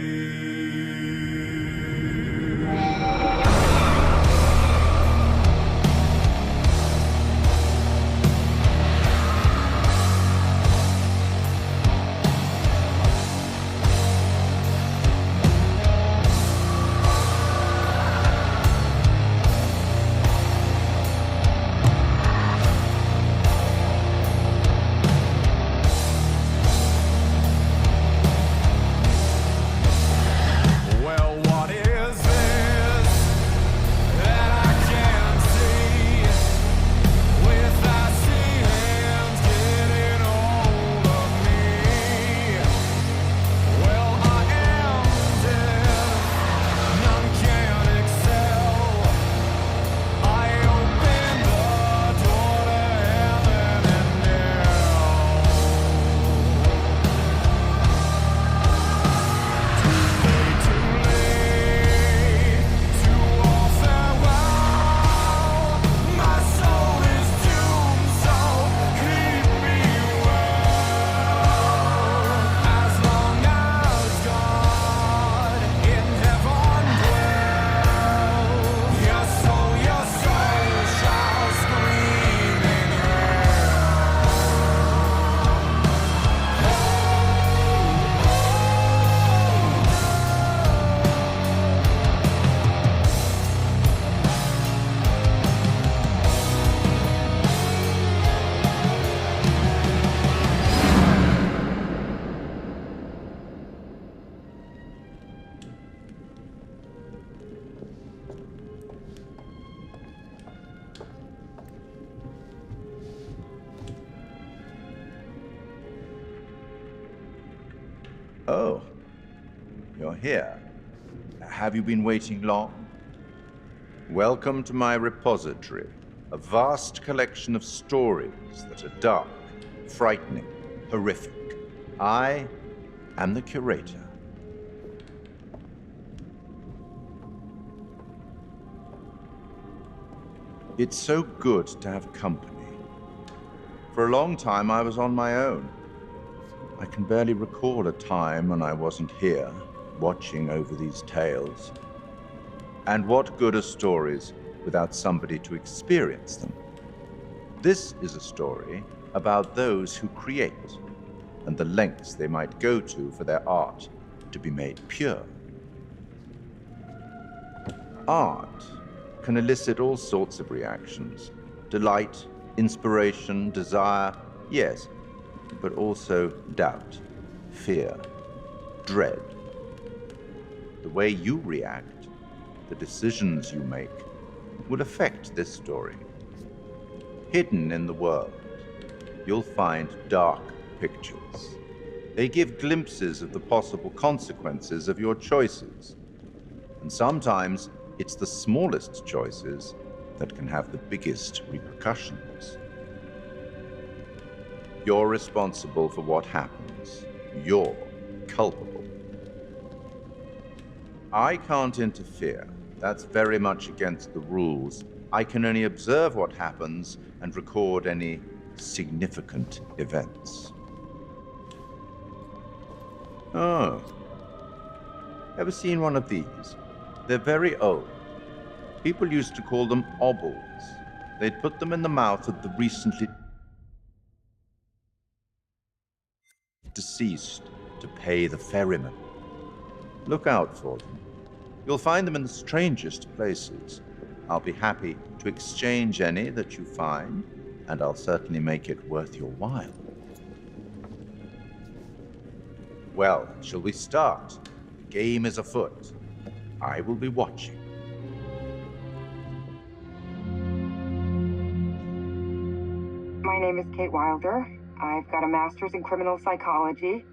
Oh, you're here. Have you been waiting long? Welcome to my repository, a vast collection of stories that are dark, frightening, horrific. I am the curator. It's so good to have company. For a long time, I was on my own. I can barely recall a time when I wasn't here, watching over these tales. And what good are stories without somebody to experience them? This is a story about those who create, and the lengths they might go to for their art to be made pure. Art can elicit all sorts of reactions. Delight, inspiration, desire, yes, but also doubt, fear, dread. The way you react, the decisions you make, will affect this story. Hidden in the world, you'll find dark pictures. They give glimpses of the possible consequences of your choices. And sometimes it's the smallest choices that can have the biggest repercussions. You're responsible for what happens. You're culpable. I can't interfere. That's very much against the rules. I can only observe what happens and record any significant events. Oh. Ever seen one of these? They're very old. People used to call them obols. They'd put them in the mouth of the recently deceased to pay the ferryman. Look out for them. You'll find them in the strangest places. I'll be happy to exchange any that you find, and I'll certainly make it worth your while. Well, shall we start? The game is afoot. I will be watching. My name is Kate Wilder. I've got a master's in criminal psychology.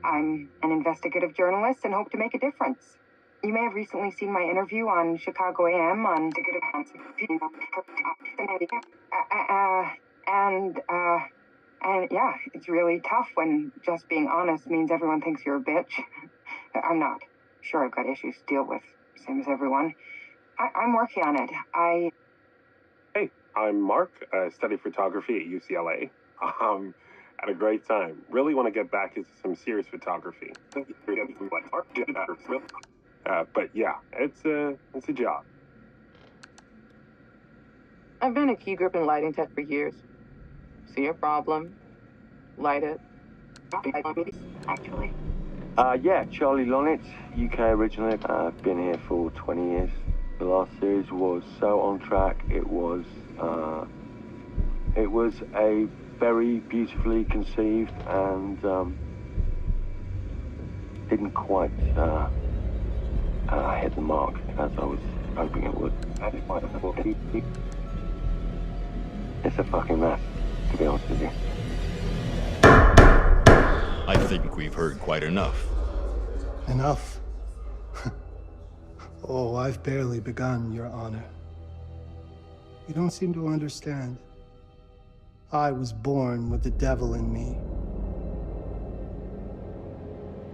I'm an investigative journalist and hope to make a difference. You may have recently seen my interview on Chicago AM on and yeah, it's really tough when just being honest means everyone thinks you're a bitch. I'm not. Sure, I've got issues to deal with, same as everyone. I'm working on it. Hey, I'm Mark. I study photography at UCLA. Had a great time. Really want to get back into some serious photography. But yeah, it's a job. I've been a key grip and lighting tech for years. See a problem, light it. Actually. Yeah, Charlie Lonitz, UK originally. I've been here for 20 years. The last series was so on track. It was a very beautifully conceived and didn't quite hit the mark as I was hoping it would. It's a fucking mess, to be honest with you. I think we've heard quite enough. Enough? Oh, I've barely begun, Your Honor. You don't seem to understand. I was born with the devil in me.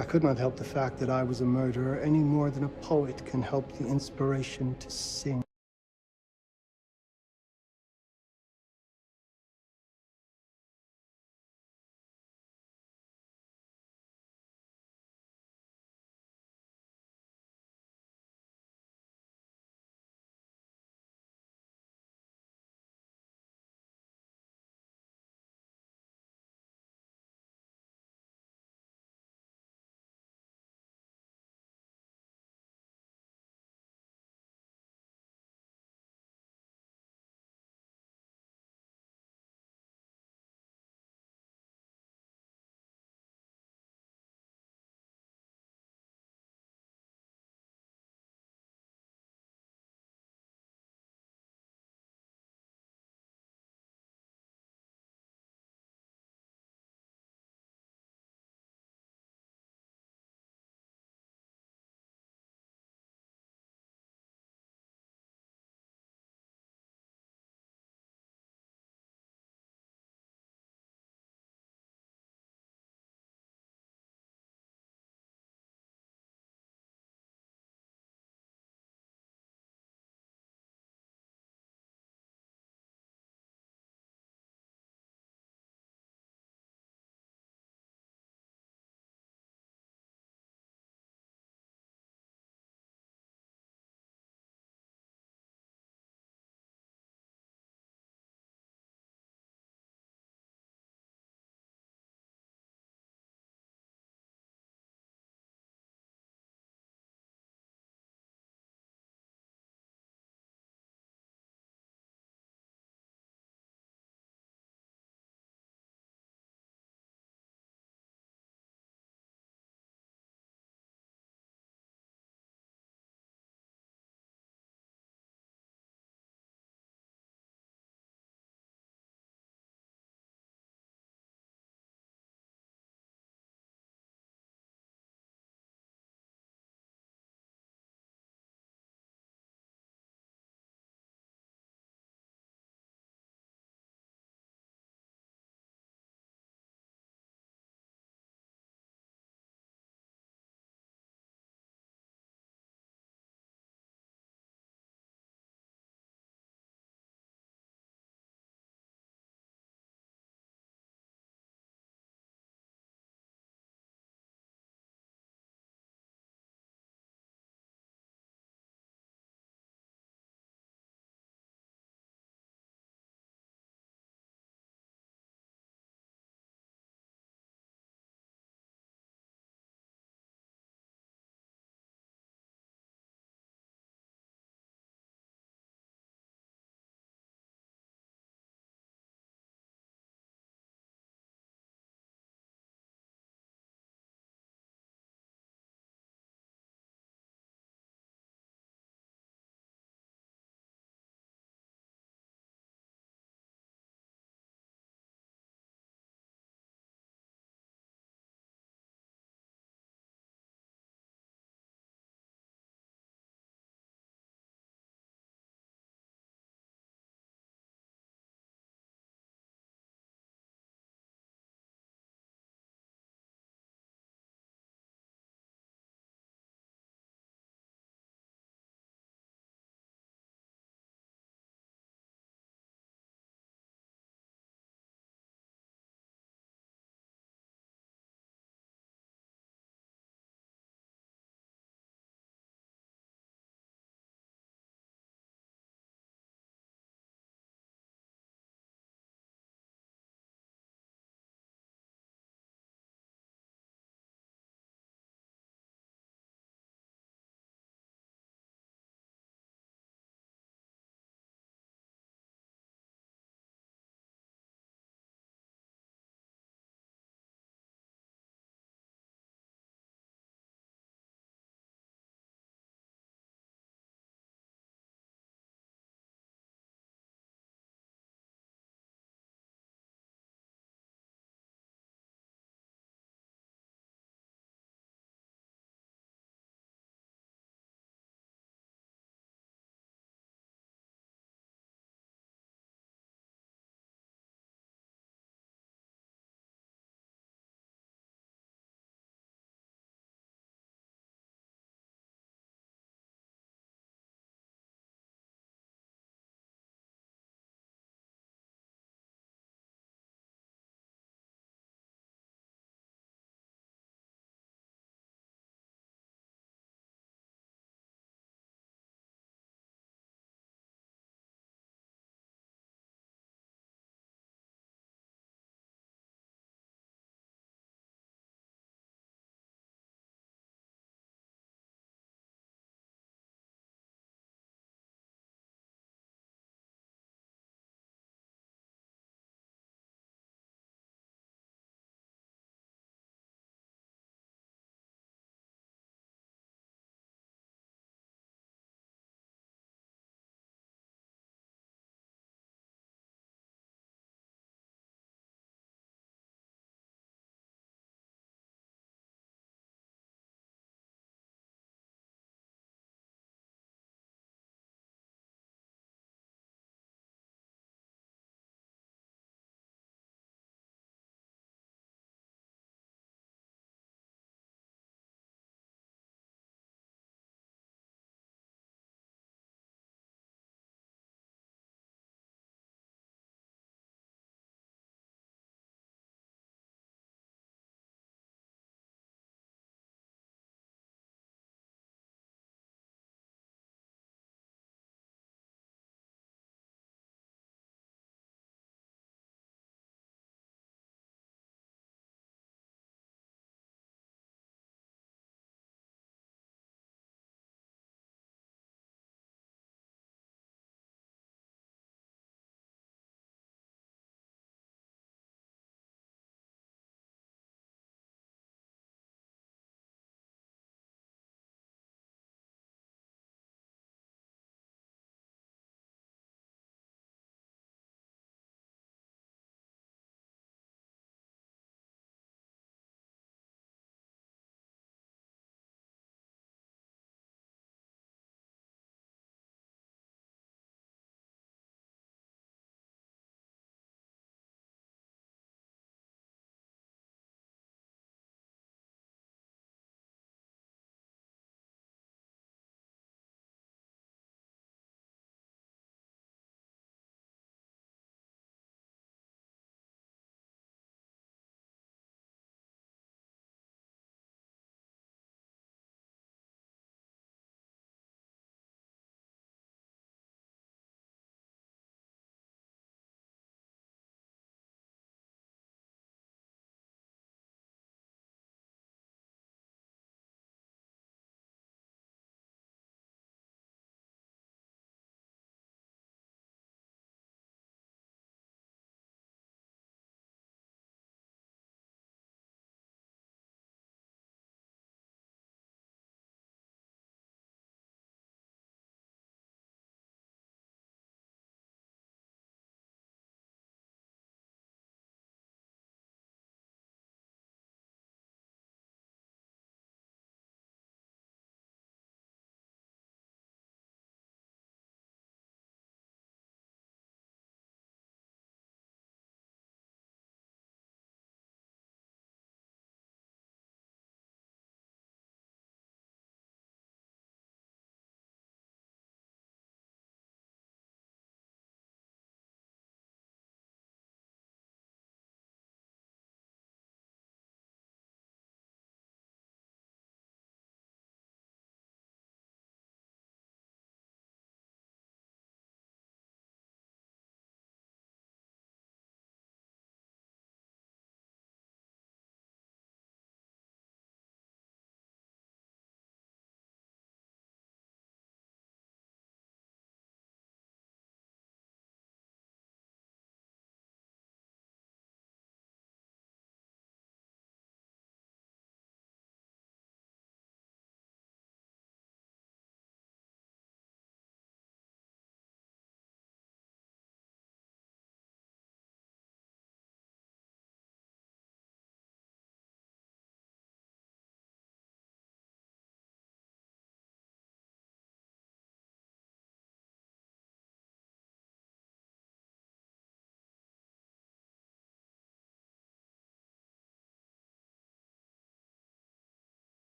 I could not help the fact that I was a murderer any more than a poet can help the inspiration to sing.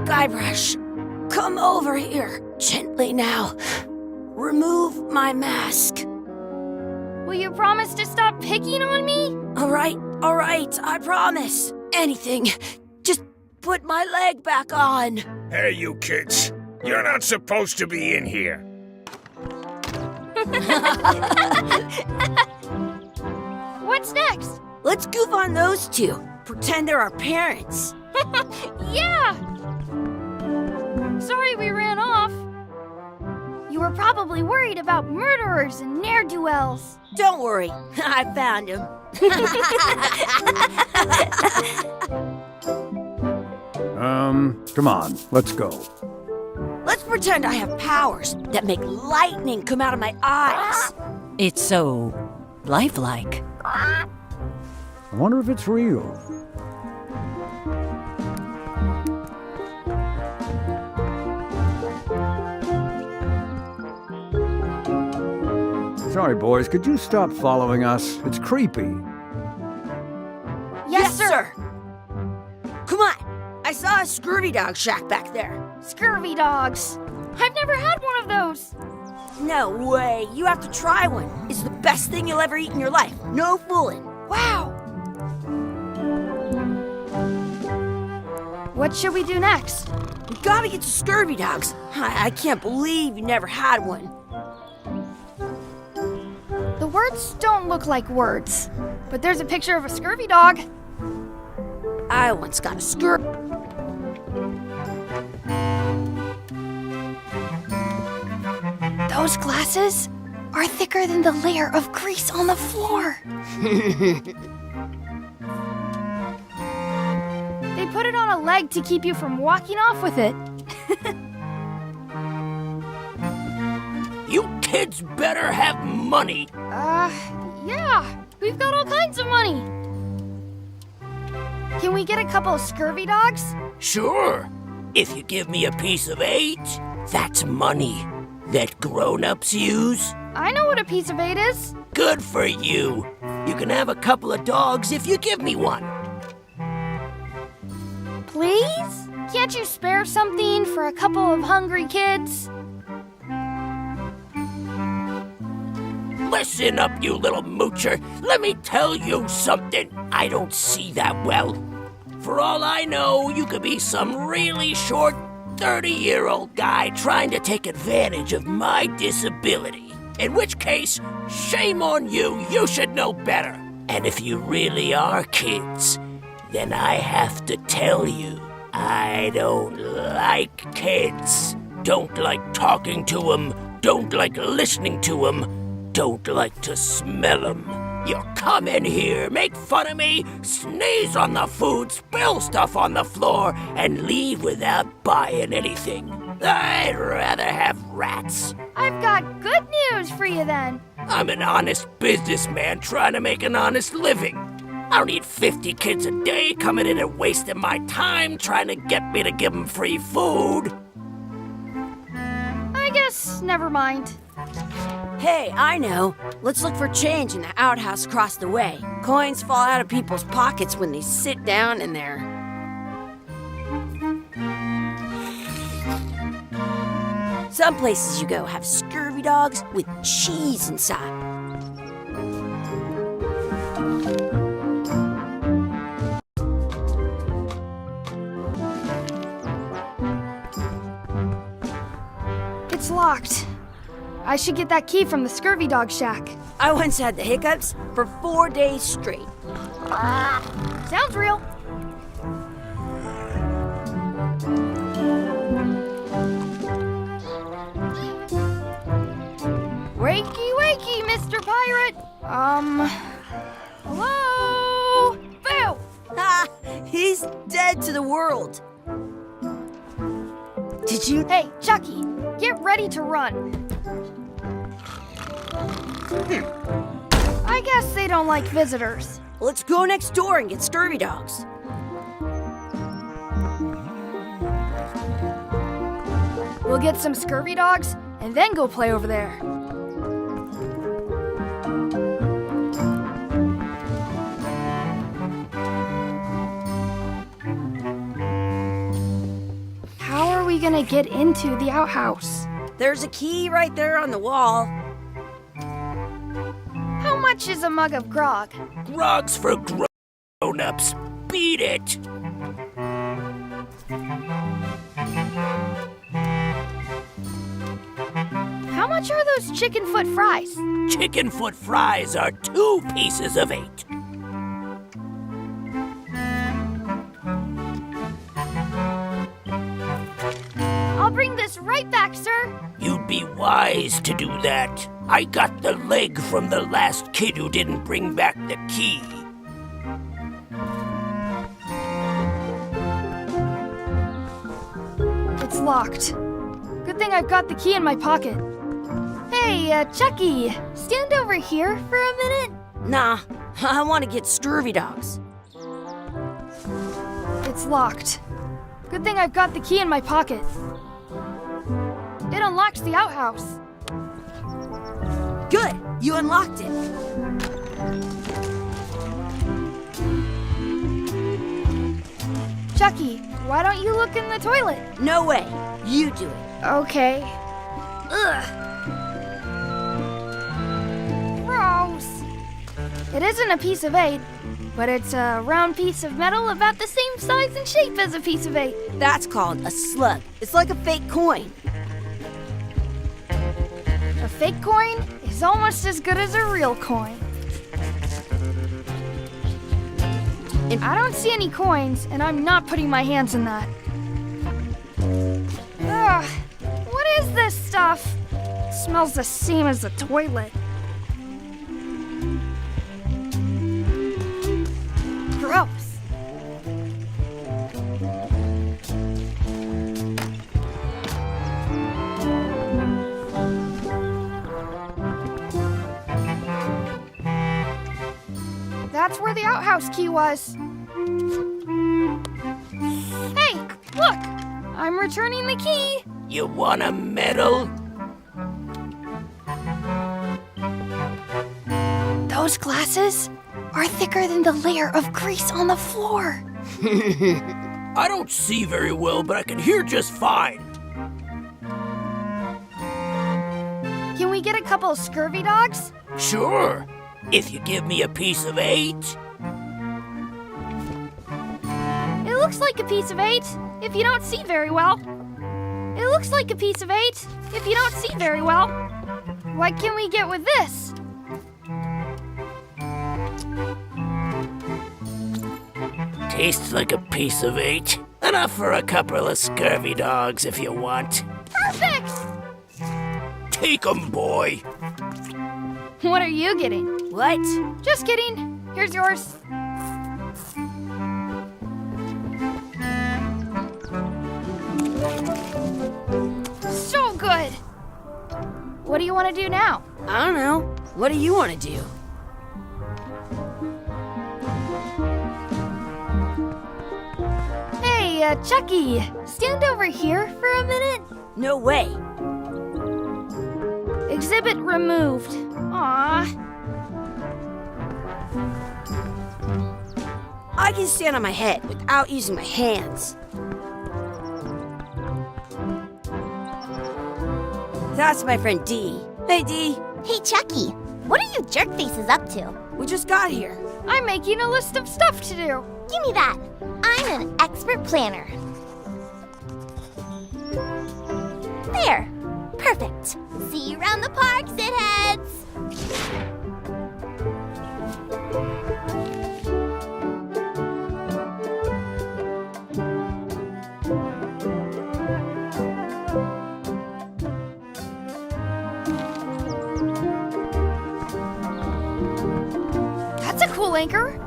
Guybrush, come over here, gently now. Remove my mask. Will you promise to stop picking on me? All right, I promise. Anything. Just put my leg back on. Hey, you kids. You're not supposed to be in here. What's next? Let's goof on those two. Pretend they're our parents. Yeah! Sorry we ran off. You were probably worried about murderers and ne'er-do-wells. Don't worry, I found him. Come on, let's go. Let's pretend I have powers that make lightning come out of my eyes. It's so lifelike. I wonder if it's real. Sorry, boys, could you stop following us? It's creepy. Yes, sir. Come on. I saw a scurvy dog shack back there. Scurvy dogs. I've never had one of those. No way. You have to try one. It's the best thing you'll ever eat in your life. No fooling. Wow. What should we do next? We gotta get to scurvy dogs. I can't believe you never had one. The words don't look like words, but there's a picture of a scurvy dog. I once got a Those glasses are thicker than the layer of grease on the floor. They put it on a leg to keep you from walking off with it. You kids better have money. Yeah. We've got all kinds of money. Can we get a couple of scurvy dogs? Sure. If you give me a piece of 8, that's money that grown-ups use. I know what a piece of 8 is. Good for you. You can have a couple of dogs if you give me one. Please? Can't you spare something for a couple of hungry kids? Listen up, you little moocher. Let me tell you something. I don't see that well. For all I know, you could be some really short 30-year-old guy trying to take advantage of my disability. In which case, shame on you. You should know better. And if you really are kids, then I have to tell you, I don't like kids. Don't like talking to them. Don't like listening to them. Don't like to smell them. You come in here, make fun of me, sneeze on the food, spill stuff on the floor, and leave without buying anything. I'd rather have rats. I've got good news for you then. I'm an honest businessman trying to make an honest living. I don't need 50 kids a day coming in and wasting my time trying to get me to give them free food. I guess never mind. Hey, I know. Let's look for change in the outhouse across the way. Coins fall out of people's pockets when they sit down in there. Some places you go have scurvy dogs with cheese inside. It's locked. I should get that key from the scurvy dog shack. I once had the hiccups for 4 days straight. Sounds real. Wakey, wakey, Mr. Pirate. Hello? Boo! Ha! He's dead to the world. Did you? Hey, Chucky, get ready to run. I guess they don't like visitors. Let's go next door and get scurvy dogs. We'll get some scurvy dogs and then go play over there. How are we gonna get into the outhouse? There's a key right there on the wall. How much is a mug of grog? Grog's for grown-ups. Beat it! How much are those chicken foot fries? Chicken foot fries are 2 pieces of 8. I'll bring this right back, sir. You'd be wise to do that. I got the leg from the last kid who didn't bring back the key. It's locked. Good thing I've got the key in my pocket. Hey, Chucky, stand over here for a minute. Nah, I want to get scurvy dogs. It's locked. Good thing I've got the key in my pocket. It unlocks the outhouse. Good, you unlocked it. Chucky, why don't you look in the toilet? No way, you do it. Okay. Ugh. Gross. It isn't a piece of 8, but it's a round piece of metal about the same size and shape as a piece of 8. That's called a slug. It's like a fake coin. A fake coin is almost as good as a real coin. I don't see any coins, and I'm not putting my hands in that. Ugh, what is this stuff? It smells the same as the toilet. Gross. That's where the outhouse key was. Hey, look! I'm returning the key. You want a medal? Those glasses are thicker than the layer of grease on the floor. I don't see very well, but I can hear just fine. Can we get a couple of scurvy dogs? Sure, if you give me a piece of 8. It looks like a piece of 8 if you don't see very well. It looks like a piece of 8 if you don't see very well. What can we get with this? Tastes like a piece of 8. Enough for a couple of scurvy dogs if you want. Perfect! Take 'em, boy. What are you getting? What? Just kidding. Here's yours. So good. What do you want to do now? I don't know. What do you want to do? Hey, Chucky, stand over here for a minute. No way. Exhibit removed. Aww. I can stand on my head without using my hands. That's my friend Dee. Hey, Dee. Hey, Chucky. What are you jerk faces up to? We just got here. I'm making a list of stuff to do. Give me that. I'm an expert planner. There. Perfect. See you around the park, shitheads. That's a cool anchor.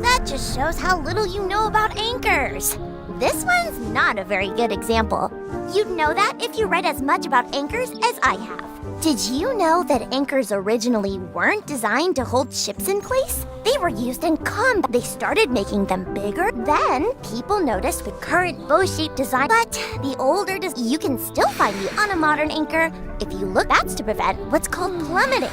That just shows how little you know about anchors. This one's not a very good example. You'd know that if you read as much about anchors as I have. Did you know that anchors originally weren't designed to hold ships in place? They were used in combat. They started making them bigger. Then people noticed the current bow-shaped design. But the older you can still find you on a modern anchor. If you look, that's to prevent what's called plummeting,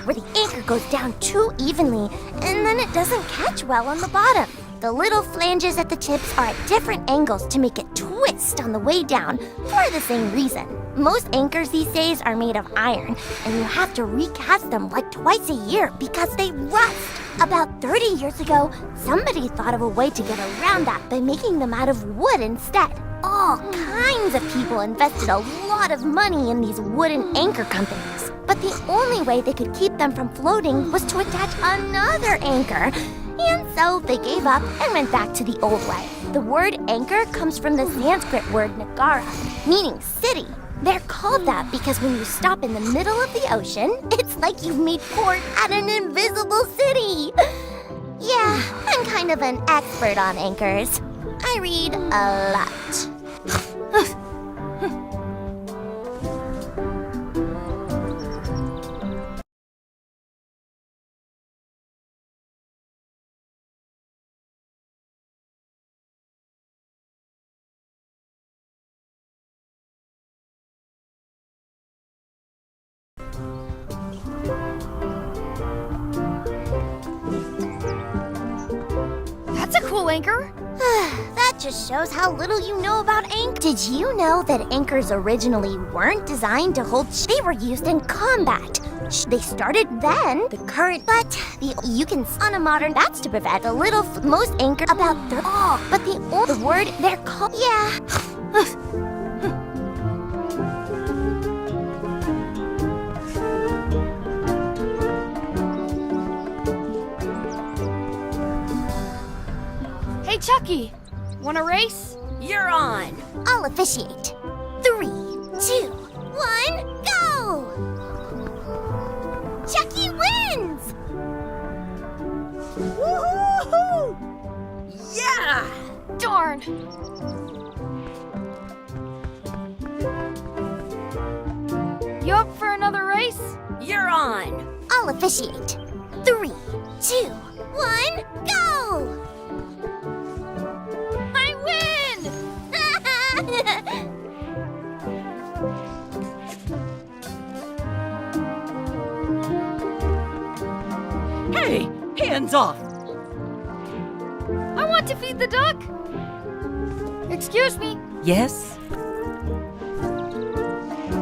where the anchor goes down too evenly and then it doesn't catch well on the bottom. The little flanges at the tips are at different angles to make it twist on the way down for the same reason. Most anchors these days are made of iron, and you have to recast them like twice a year because they rust. About 30 years ago, somebody thought of a way to get around that by making them out of wood instead. All kinds of people invested a lot of money in these wooden anchor companies, but the only way they could keep them from floating was to attach another anchor. And so they gave up and went back to the old way. The word anchor comes from the Sanskrit word nagara, meaning city. They're called that because when you stop in the middle of the ocean, it's like you've made port at an invisible city. Yeah, I'm kind of an expert on anchors. I read a lot. That's a cool anchor. That just shows how little you know about anchors. Did you know that anchors originally weren't designed to hold they were used in combat? They started then, the current, but you can on a modern, that's to prevent the little, most anchor about but the word they're called, yeah. Hey, Chucky. Want a race? You're on. I'll officiate. 3, 2, 1, go! Chucky wins! Woohoo! Yeah! Darn. You up for another race? You're on. I'll officiate. 3, 2, 1, go! Hey, hands off! I want to feed the duck. Excuse me. Yes?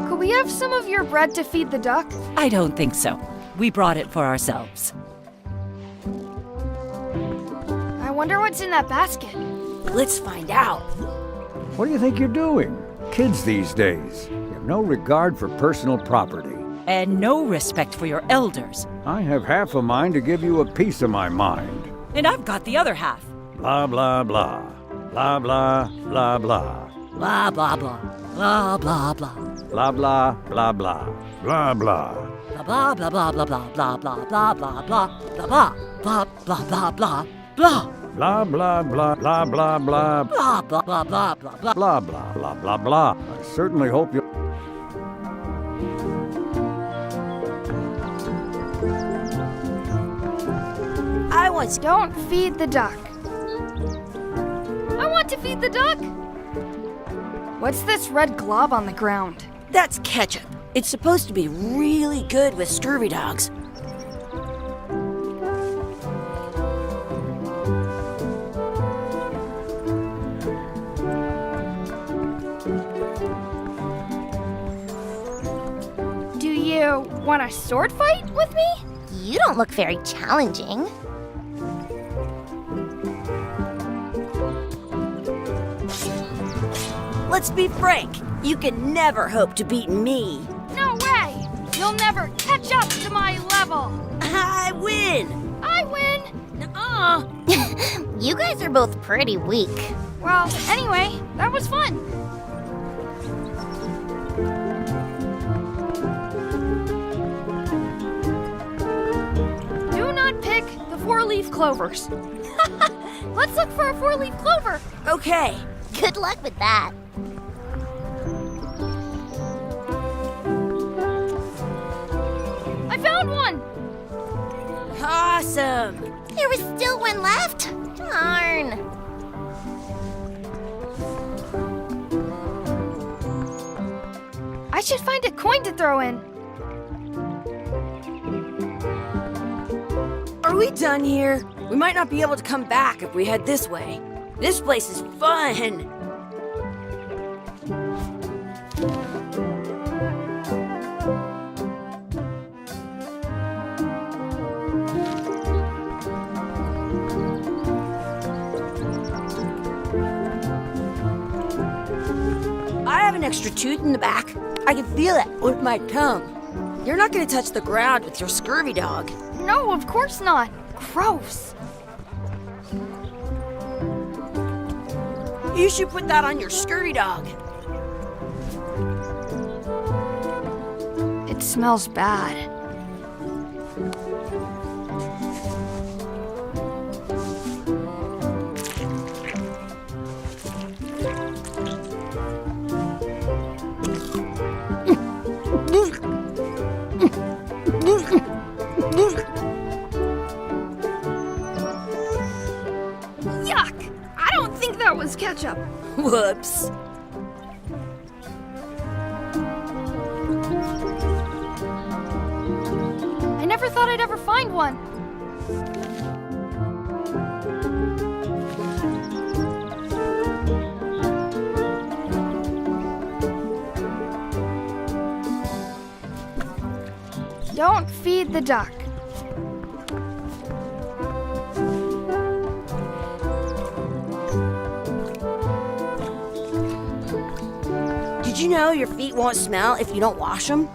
Could we have some of your bread to feed the duck? I don't think so. We brought it for ourselves. I wonder what's in that basket. Let's find out. What do you think you're doing? Kids these days, you have no regard for personal property. And no respect for your elders. I have half a mind to give you a piece of my mind. And I've got the other half. Blah, blah, blah. Blah, blah, blah, blah. Blah, blah, blah. Blah, blah, blah. Blah, blah, blah, blah. Blah, blah. Blah, blah, blah, blah, blah, blah, blah, blah, blah, blah, blah, blah, blah, blah, blah, blah. Blah, blah, blah, blah, blah, blah. Blah, blah, blah, blah, blah, blah. Blah, blah, blah, blah, blah. I certainly hope you... Don't feed the duck. I want to feed the duck. What's this red glob on the ground? That's ketchup. It's supposed to be really good with scurvy dogs. Do you want a sword fight with me? You don't look very challenging. Let's be frank. You can never hope to beat me. No way! You'll never catch up to my level! I win! I win! Nuh-uh. You guys are both pretty weak. Well, anyway, that was fun. Do not pick the four-leaf clovers. Let's look for a four-leaf clover. Okay. Good luck with that. I found one! Awesome! There was still one left. Darn. I should find a coin to throw in. Are we done here? We might not be able to come back if we head this way. This place is fun! I have an extra tooth in the back. I can feel it with my tongue. You're not gonna touch the ground with your scurvy dog. No, of course not. Gross. You should put that on your scurvy dog. It smells bad. Yuck! I don't think that was ketchup. Whoops. I never thought I'd ever find one. Don't feed the duck. Did you know your feet won't smell if you don't wash them?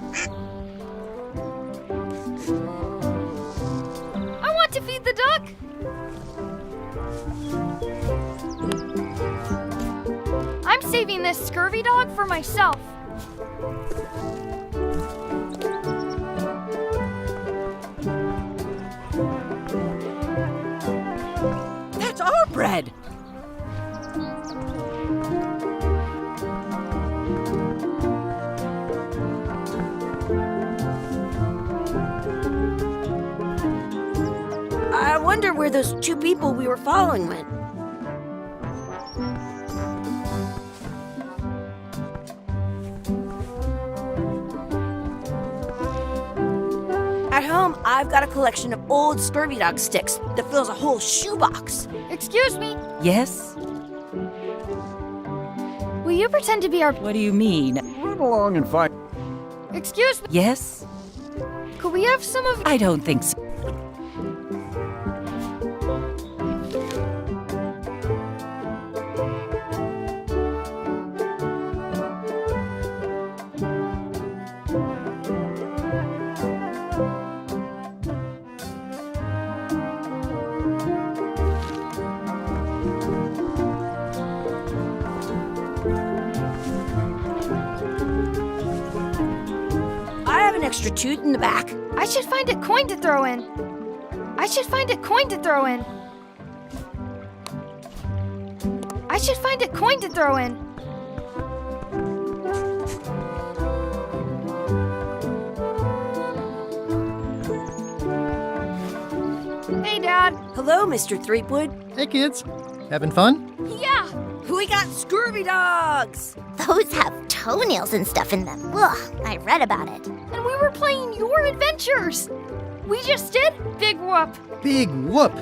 I want to feed the duck. I'm saving this scurvy dog for myself. That's our bread. I wonder where those two people we were following went. At home, I've got a collection of old scurvy dog sticks that fills a whole shoebox. Excuse me. Yes? Will you pretend to be our... What do you mean? Run along and find. Excuse me. Yes? Could we have some of... I don't think so. I have an extra tooth in the back. I should find a coin to throw in. I should find a coin to throw in. I should find a coin to throw in. Hey, Dad. Hello, Mr. Threepwood. Hey, kids. Having fun? Yeah. We got scurvy dogs. Those have toenails and stuff in them. Ugh, I read about it. And we were playing your adventures. We just did Big Whoop. Big whoop!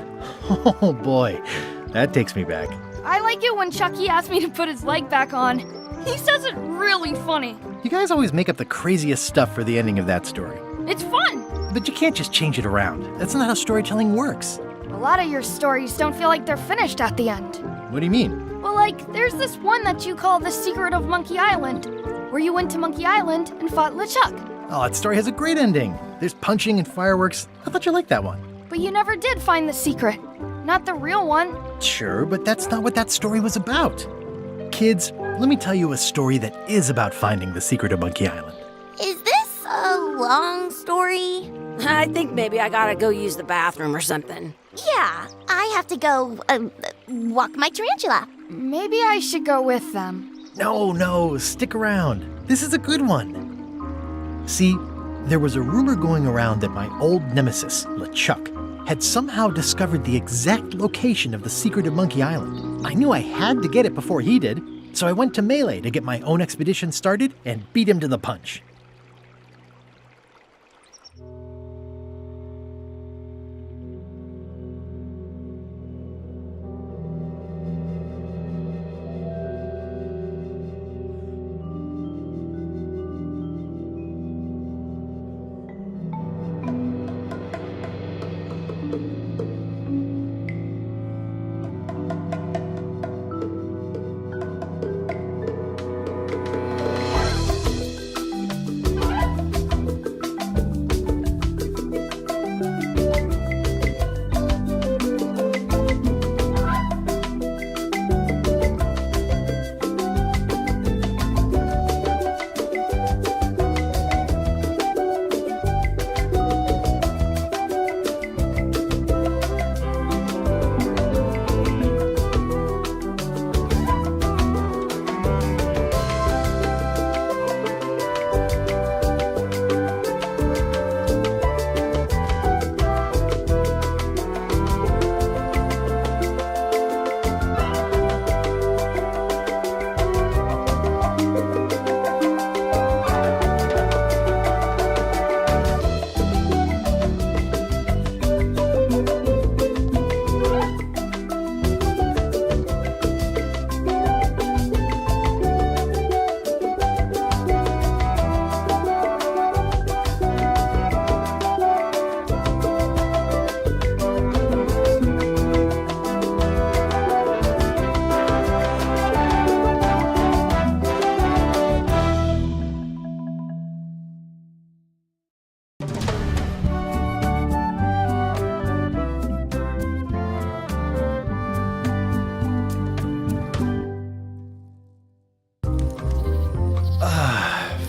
Oh boy, that takes me back. I like it when Chucky asks me to put his leg back on. He says it really funny. You guys always make up the craziest stuff for the ending of that story. It's fun. But you can't just change it around. That's not how storytelling works. A lot of your stories don't feel like they're finished at the end. What do you mean? Well, like, there's this one that you call The Secret of Monkey Island, where you went to Monkey Island and fought LeChuck. Oh, that story has a great ending. There's punching and fireworks. I thought you liked that one. But you never did find the secret. Not the real one. Sure, but that's not what that story was about. Kids, let me tell you a story that is about finding the secret of Monkey Island. Is this a long story? I think maybe I gotta go use the bathroom or something. Yeah, I have to go walk my tarantula. Maybe I should go with them. No, stick around. This is a good one. See, there was a rumor going around that my old nemesis, LeChuck, had somehow discovered the exact location of the secret of Monkey Island. I knew I had to get it before he did, so I went to Melee to get my own expedition started and beat him to the punch.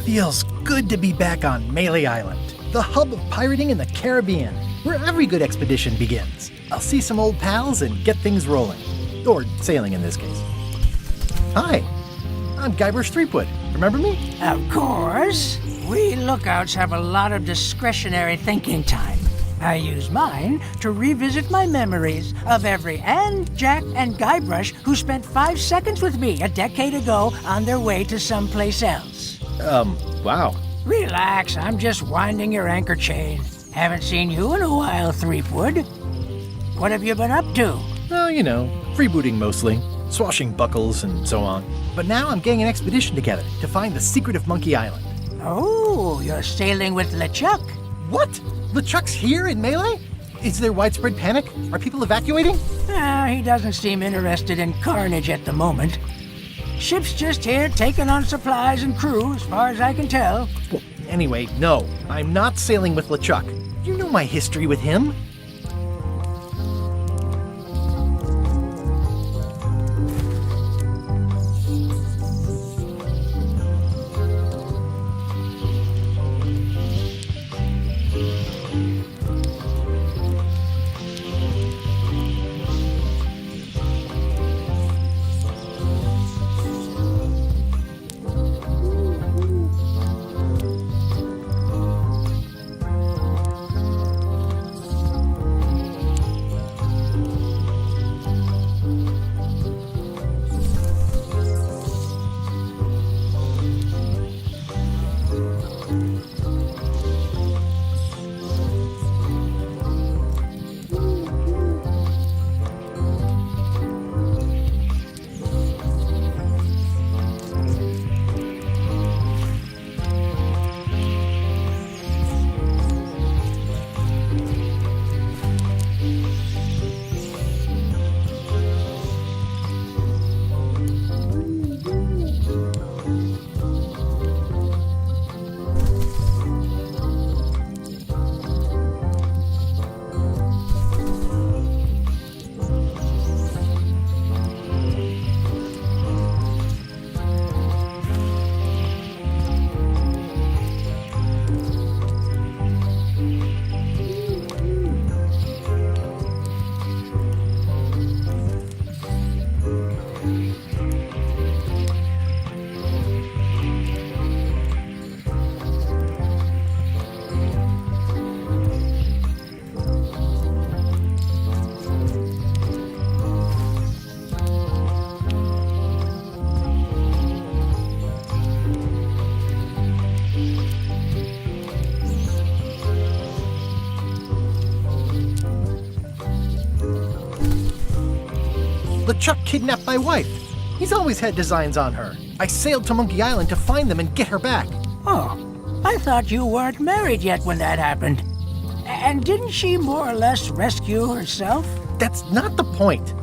Feels good to be back on Melee Island, the hub of pirating in the Caribbean, where every good expedition begins. I'll see some old pals and get things rolling. Or sailing in this case. Hi, I'm Guybrush Threepwood. Remember me? Of course. We lookouts have a lot of discretionary thinking time. I use mine to revisit my memories of every Ann, Jack, and Guybrush who spent 5 seconds with me a decade ago on their way to someplace else. Wow. Relax, I'm just winding your anchor chain. Haven't seen you in a while, Threepwood. What have you been up to? Oh, you know, freebooting mostly, swashing buckles and so on. But now I'm getting an expedition together to find the secret of Monkey Island. Oh, you're sailing with LeChuck. What? LeChuck's here in Melee? Is there widespread panic? Are people evacuating? He doesn't seem interested in carnage at the moment. Ship's just here taking on supplies and crew, as far as I can tell. Well, anyway, no, I'm not sailing with LeChuck. You know my history with him. LeChuck kidnapped my wife. He's always had designs on her. I sailed to Monkey Island to find them and get her back. Oh, I thought you weren't married yet when that happened. And didn't she more or less rescue herself? That's not the point.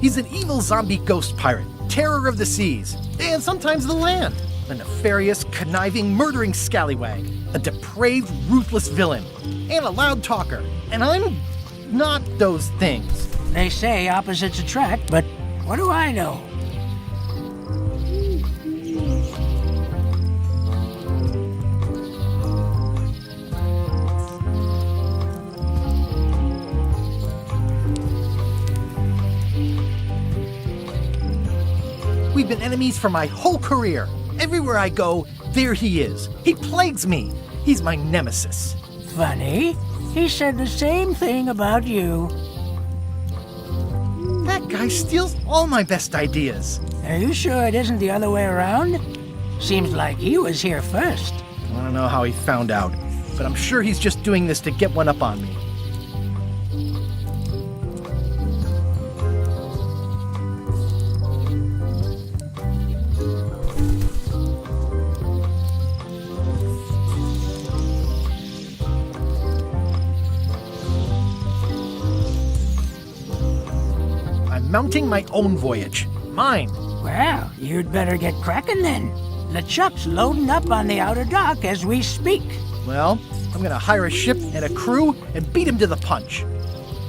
He's an evil zombie ghost pirate, terror of the seas, and sometimes the land. A nefarious, conniving, murdering scallywag. A depraved, ruthless villain. And a loud talker. And I'm not those things. They say opposites attract, but what do I know? We've been enemies for my whole career. Everywhere I go, there he is. He plagues me. He's my nemesis. Funny. He said the same thing about you. That guy steals all my best ideas. Are you sure it isn't the other way around? Seems like he was here first. I don't know how he found out, but I'm sure he's just doing this to get one up on me. Mounting my own voyage. Mine. Well, you'd better get cracking then. LeChuck's loading up on the outer dock as we speak. Well, I'm gonna hire a ship and a crew and beat him to the punch.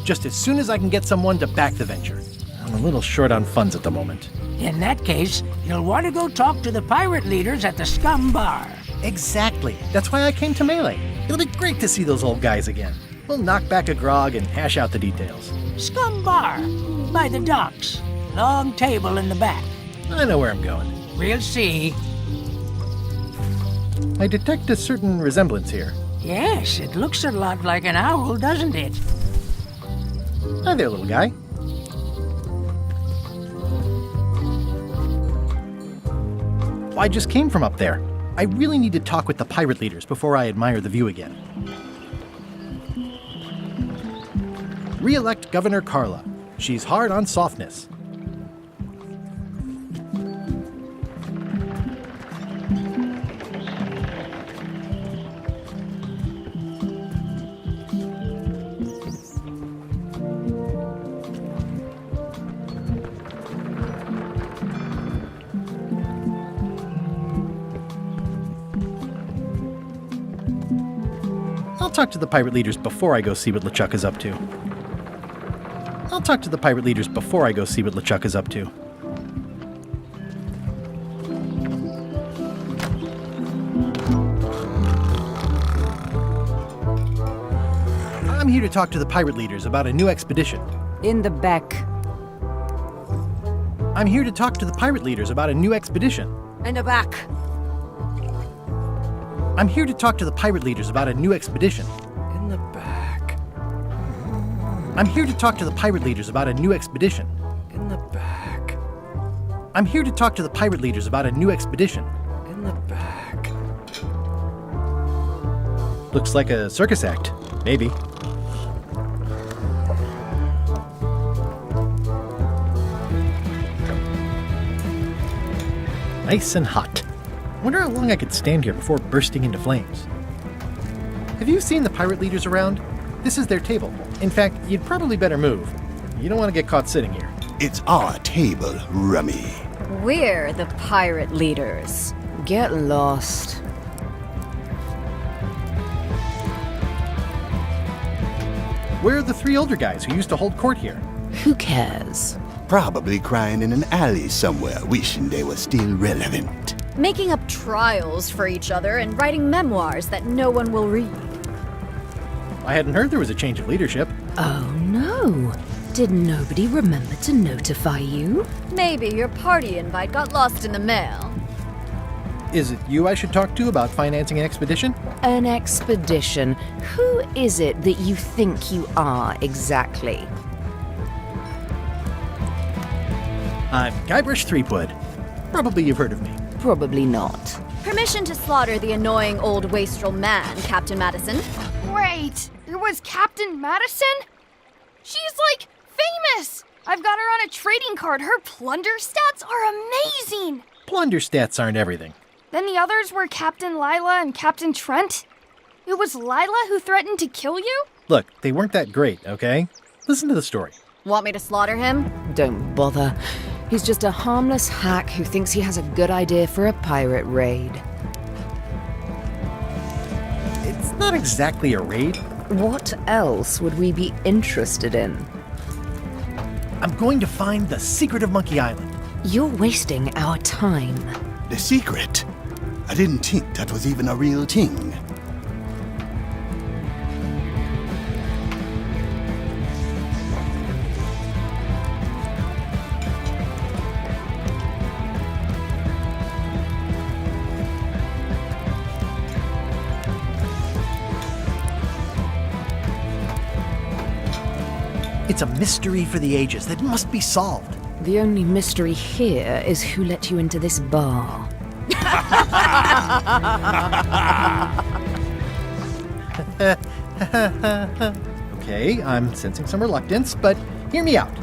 Just as soon as I can get someone to back the venture. I'm a little short on funds at the moment. In that case, you'll want to go talk to the pirate leaders at the Scum Bar. Exactly. That's why I came to Melee. It'll be great to see those old guys again. We'll knock back a grog and hash out the details. Scum Bar. By the docks. Long table in the back. I know where I'm going. We'll see. I detect a certain resemblance here. Yes, it looks a lot like an owl, doesn't it? Hi there, little guy. I just came from up there. I really need to talk with the pirate leaders before I admire the view again. Re-elect Governor Carla. She's hard on softness. I'll talk to the pirate leaders before I go see what LeChuck is up to. I'll talk to the pirate leaders before I go see what LeChuck is up to. I'm here to talk to the pirate leaders about a new expedition. In the back. I'm here to talk to the pirate leaders about a new expedition. In the back. I'm here to talk to the pirate leaders about a new expedition. In the back. I'm here to talk to the pirate leaders about a new expedition. In the back. I'm here to talk to the pirate leaders about a new expedition. In the back. Looks like a circus act. Maybe. Nice and hot. Wonder how long I could stand here before bursting into flames. Have you seen the pirate leaders around? This is their table. In fact, you'd probably better move. You don't want to get caught sitting here. It's our table, Rummy. We're the pirate leaders. Get lost. Where are the three older guys who used to hold court here? Who cares? Probably crying in an alley somewhere, wishing they were still relevant. Making up trials for each other and writing memoirs that no one will read. I hadn't heard there was a change of leadership. Oh no. Did nobody remember to notify you? Maybe your party invite got lost in the mail. Is it you I should talk to about financing an expedition? An expedition? Who is it that you think you are exactly? I'm Guybrush Threepwood. Probably you've heard of me. Probably not. Permission to slaughter the annoying old wastrel man, Captain Madison. Wait, it was Captain Madison? She's like famous! I've got her on a trading card. Her plunder stats are amazing. Plunder stats aren't everything. Then the others were Captain Lila and Captain Trent. It was Lila who threatened to kill you? Look, they weren't that great, okay? Listen to the story. Want me to slaughter him? Don't bother. He's just a harmless hack who thinks he has a good idea for a pirate raid. It's not exactly a raid. What else would we be interested in? I'm going to find the secret of Monkey Island. You're wasting our time. The secret? I didn't think that was even a real thing. It's a mystery for the ages that must be solved. The only mystery here is who let you into this bar. Okay, I'm sensing some reluctance, but hear me out.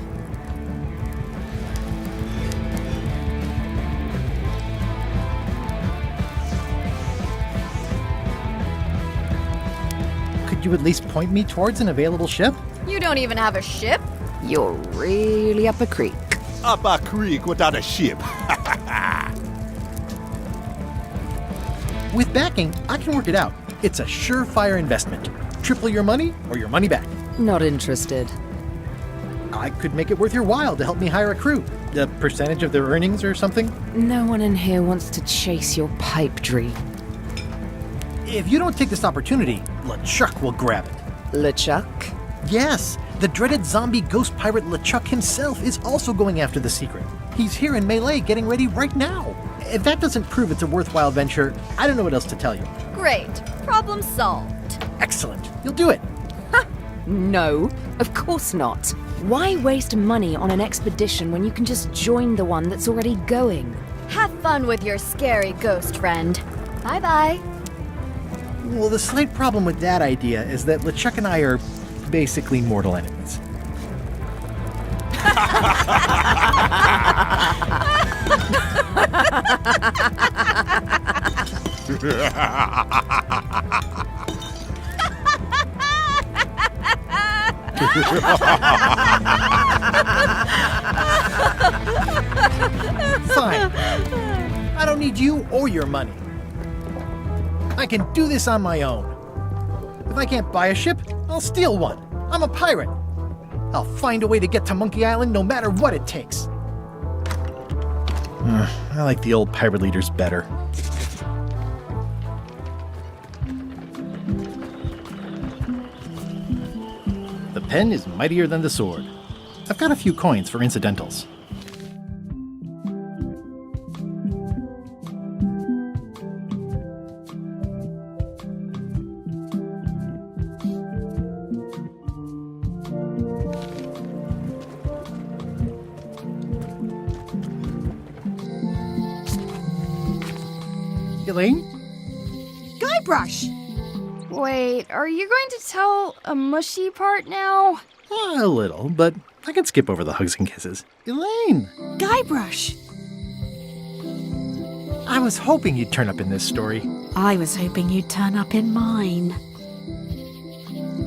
Could you at least point me towards an available ship? You don't even have a ship? You're really up a creek. Up a creek without a ship. With backing, I can work it out. It's a surefire investment. Triple your money or your money back. Not interested. I could make it worth your while to help me hire a crew. A percentage of their earnings or something? No one in here wants to chase your pipe dream. If you don't take this opportunity, LeChuck will grab it. LeChuck? Yes, the dreaded zombie ghost pirate LeChuck himself is also going after the secret. He's here in Melee getting ready right now. If that doesn't prove it's a worthwhile venture, I don't know what else to tell you. Great. Problem solved. Excellent. You'll do it. No, of course not. Why waste money on an expedition when you can just join the one that's already going? Have fun with your scary ghost friend. Bye-bye. Well, the slight problem with that idea is that LeChuck and I are basically mortal enemies. Fine. I don't need you or your money. I can do this on my own. If I can't buy a ship, I'll steal one. I'm a pirate. I'll find a way to get to Monkey Island no matter what it takes. I like the old pirate leaders better. The pen is mightier than the sword. I've got a few coins for incidentals. Elaine? Guybrush! Wait, are you going to tell a mushy part now? A little, but I can skip over the hugs and kisses. Elaine! Guybrush! I was hoping you'd turn up in this story. I was hoping you'd turn up in mine.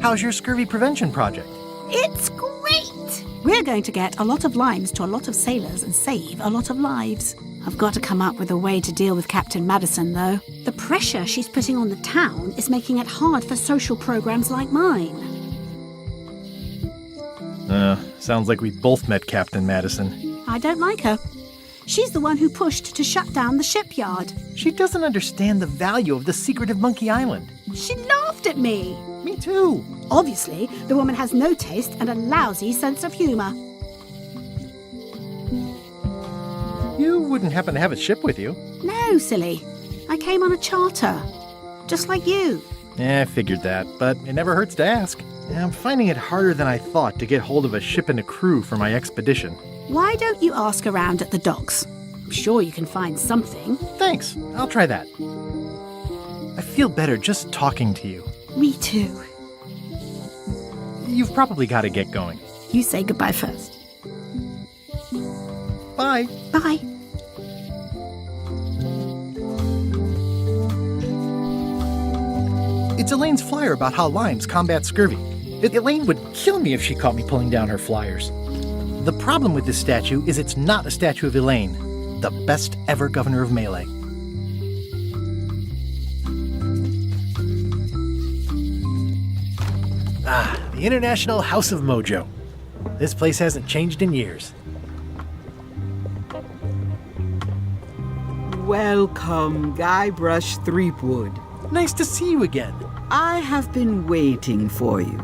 How's your scurvy prevention project? It's great! We're going to get a lot of limes to a lot of sailors and save a lot of lives. I've got to come up with a way to deal with Captain Madison, though. The pressure she's putting on the town is making it hard for social programs like mine. Sounds like we both met Captain Madison. I don't like her. She's the one who pushed to shut down the shipyard. She doesn't understand the value of the secret of Monkey Island. She laughed at me. Me too. Obviously, the woman has no taste and a lousy sense of humor. You wouldn't happen to have a ship with you. No, silly. I came on a charter. Just like you. I figured that, but it never hurts to ask. I'm finding it harder than I thought to get hold of a ship and a crew for my expedition. Why don't you ask around at the docks? I'm sure you can find something. Thanks. I'll try that. I feel better just talking to you. Me too. You've probably got to get going. You say goodbye first. Bye. Bye. It's Elaine's flyer about how limes combat scurvy. Elaine would kill me if she caught me pulling down her flyers. The problem with this statue is it's not a statue of Elaine, the best ever governor of Melee. The International House of Mojo. This place hasn't changed in years. Welcome, Guybrush Threepwood. Nice to see you again. I have been waiting for you.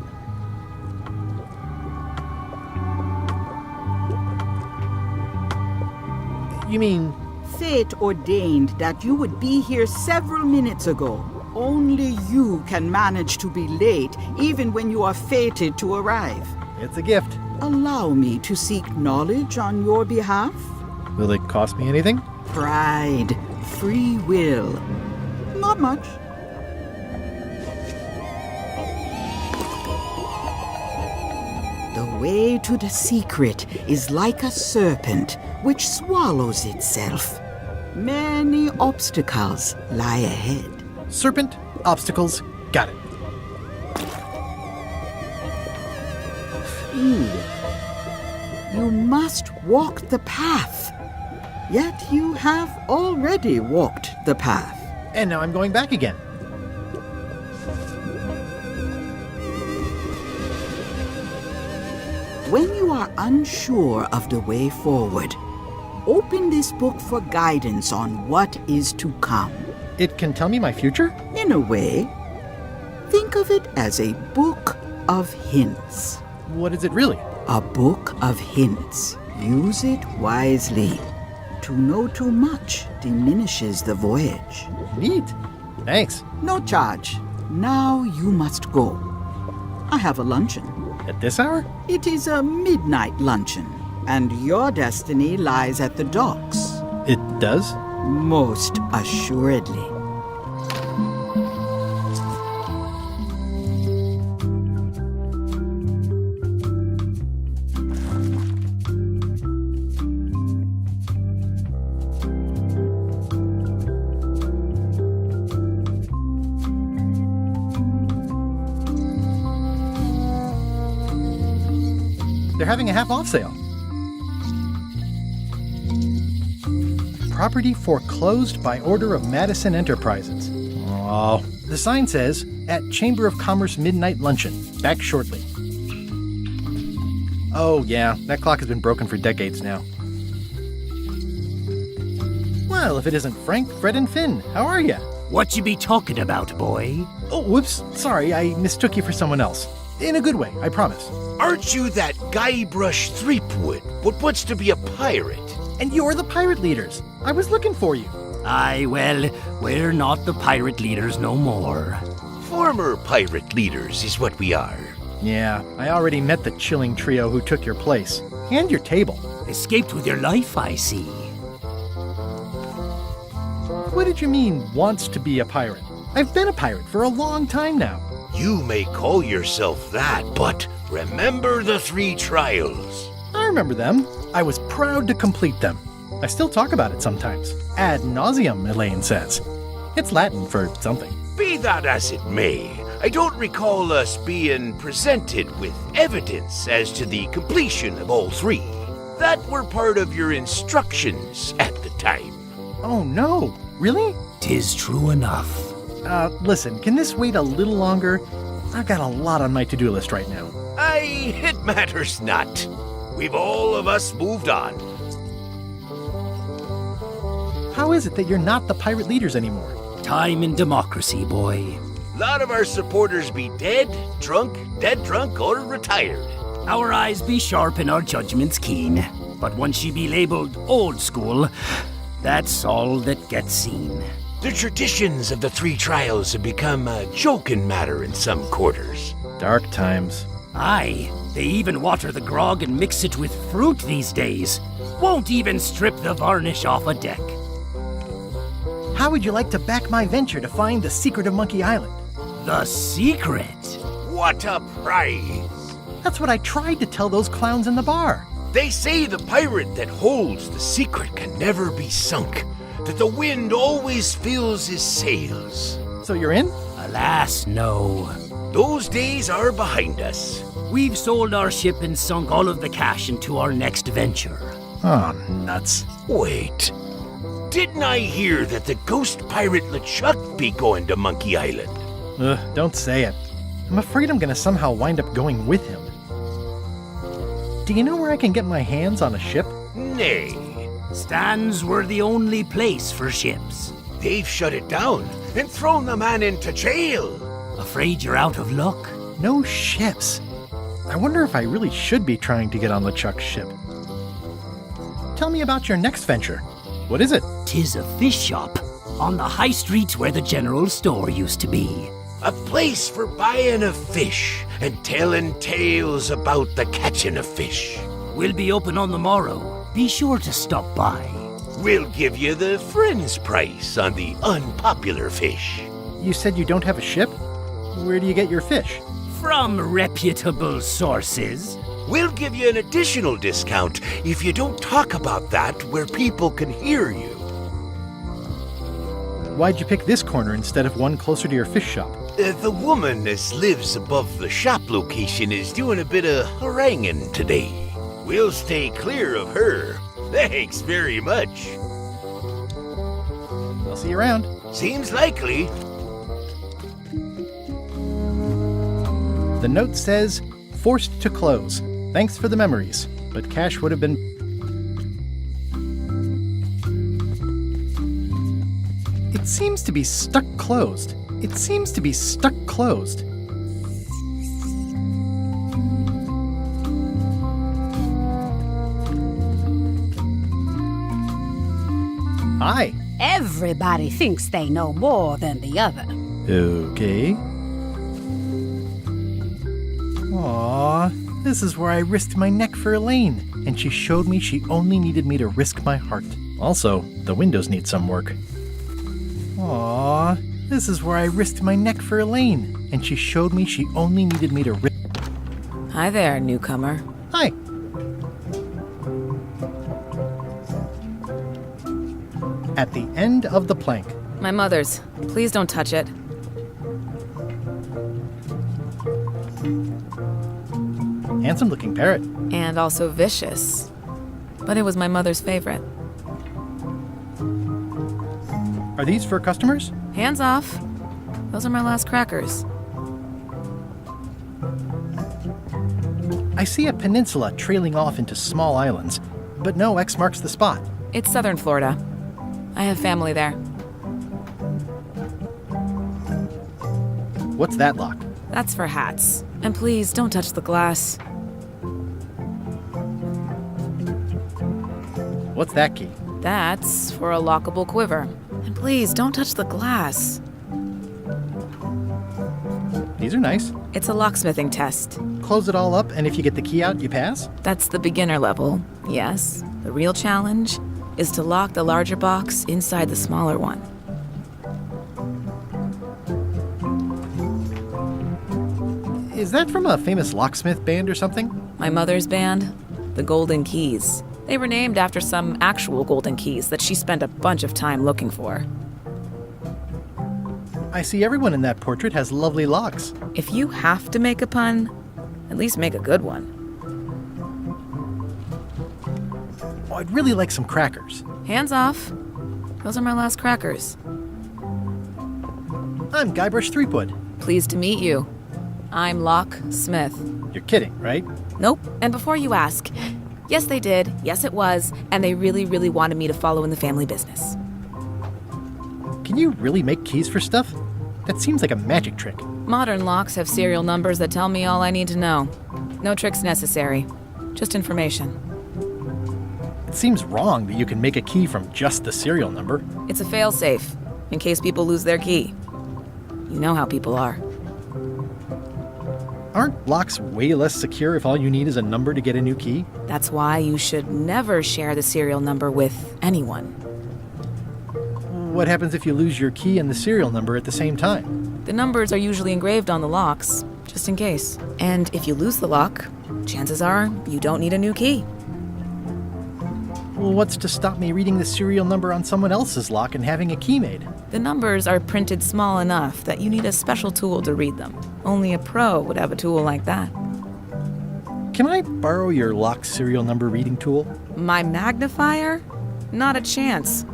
You mean... Fate ordained that you would be here several minutes ago. Only you can manage to be late, even when you are fated to arrive. It's a gift. Allow me to seek knowledge on your behalf. Will it cost me anything? Pride, free will. Not much. The way to the secret is like a serpent which swallows itself. Many obstacles lie ahead. Serpent, obstacles, got it. You must walk the path. Yet you have already walked the path. And now I'm going back again. When you are unsure of the way forward, open this book for guidance on what is to come. It can tell me my future? In a way. Think of it as a book of hints. What is it really? A book of hints. Use it wisely. To know too much diminishes the voyage. Neat. Thanks. No charge. Now you must go. I have a luncheon. At this hour? It is a midnight luncheon, and your destiny lies at the docks. It does? Most assuredly. They're having a half-off sale. Property foreclosed by order of Madison Enterprises. Oh, the sign says, at Chamber of Commerce Midnight Luncheon. Back shortly. Oh, yeah, that clock has been broken for decades now. Well, if it isn't Frank, Fred, and Finn, how are ya? What you be talking about, boy? Oh, whoops, sorry, I mistook you for someone else. In a good way, I promise. Aren't you that Guybrush Threepwood, what wants to be a pirate? And you're the pirate leaders. I was looking for you. Aye, well, we're not the pirate leaders no more. Former pirate leaders is what we are. Yeah, I already met the chilling trio who took your place. And your table. Escaped with your life, I see. What did you mean, wants to be a pirate? I've been a pirate for a long time now. You may call yourself that, but remember the 3 trials. I remember them. I was proud to complete them. I still talk about it sometimes. Ad nauseum, Elaine says. It's Latin for something. Be that as it may, I don't recall us being presented with evidence as to the completion of all 3. That were part of your instructions at the time. Oh no, really? 'Tis true enough. Listen, can this wait a little longer? I've got a lot on my to-do list right now. Aye, it matters not. We've all of us moved on. How is it that you're not the pirate leaders anymore? Time and democracy, boy. A lot of our supporters be dead drunk, or retired. Our eyes be sharp and our judgments keen. But once ye be labeled old school, that's all that gets seen. The traditions of the 3 trials have become a joking matter in some quarters. Dark times. Aye, they even water the grog and mix it with fruit these days. Won't even strip the varnish off a deck. How would you like to back my venture to find the secret of Monkey Island? The secret? What a prize! That's what I tried to tell those clowns in the bar. They say the pirate that holds the secret can never be sunk, that the wind always fills his sails. So you're in? Alas, no. Those days are behind us. We've sold our ship and sunk all of the cash into our next venture. Oh, nuts. Wait. Didn't I hear that the ghost pirate LeChuck be going to Monkey Island? Ugh, don't say it. I'm afraid I'm gonna somehow wind up going with him. Do you know where I can get my hands on a ship? Nay. Stands were the only place for ships. They've shut it down and thrown the man into jail. Afraid you're out of luck? No ships. I wonder if I really should be trying to get on LeChuck's ship. Tell me about your next venture. What is it? 'Tis a fish shop on the high street where the general store used to be. A place for buying of fish and telling tales about the catching of fish. We'll be open on the morrow. Be sure to stop by. We'll give you the friend's price on the unpopular fish. You said you don't have a ship? Where do you get your fish? From reputable sources. We'll give you an additional discount if you don't talk about that where people can hear you. Why'd you pick this corner instead of one closer to your fish shop? The woman that lives above the shop location is doing a bit of haranguing today. We'll stay clear of her. Thanks very much. I'll see you around. Seems likely. The note says, forced to close. Thanks for the memories, but cash would have been... It seems to be stuck closed. It seems to be stuck closed. Hi. Everybody thinks they know more than the other. Okay. Aw, this is where I risked my neck for Elaine, and she showed me she only needed me to risk my heart. Also, the windows need some work. Aw, this is where I risked my neck for Elaine, and she showed me she only needed me to risk... Hi there, newcomer. Hi. At the end of the plank. My mother's. Please don't touch it. Handsome-looking parrot. And also vicious. But it was my mother's favorite. Are these for customers? Hands off. Those are my last crackers. I see a peninsula trailing off into small islands, but no X marks the spot. It's southern Florida. I have family there. What's that lock? That's for hats. And please, don't touch the glass. What's that key? That's for a lockable quiver. And please, don't touch the glass. These are nice. It's a locksmithing test. Close it all up, and if you get the key out, you pass? That's the beginner level, yes. The real challenge is to lock the larger box inside the smaller one. Is that from a famous locksmith band or something? My mother's band, the Golden Keys. They were named after some actual golden keys that she spent a bunch of time looking for. I see everyone in that portrait has lovely locks. If you have to make a pun, at least make a good one. Oh, I'd really like some crackers. Hands off. Those are my last crackers. I'm Guybrush Threepwood. Pleased to meet you. I'm Locke Smith. You're kidding, right? Nope. And before you ask, yes, they did. Yes, it was. And they really, really wanted me to follow in the family business. Can you really make keys for stuff? That seems like a magic trick. Modern locks have serial numbers that tell me all I need to know. No tricks necessary. Just information. It seems wrong that you can make a key from just the serial number. It's a fail-safe, in case people lose their key. You know how people are. Aren't locks way less secure if all you need is a number to get a new key? That's why you should never share the serial number with anyone. What happens if you lose your key and the serial number at the same time? The numbers are usually engraved on the locks, just in case. And if you lose the lock, chances are you don't need a new key. Well, what's to stop me reading the serial number on someone else's lock and having a key made? The numbers are printed small enough that you need a special tool to read them. Only a pro would have a tool like that. Can I borrow your lock serial number reading tool? My magnifier? Not a chance.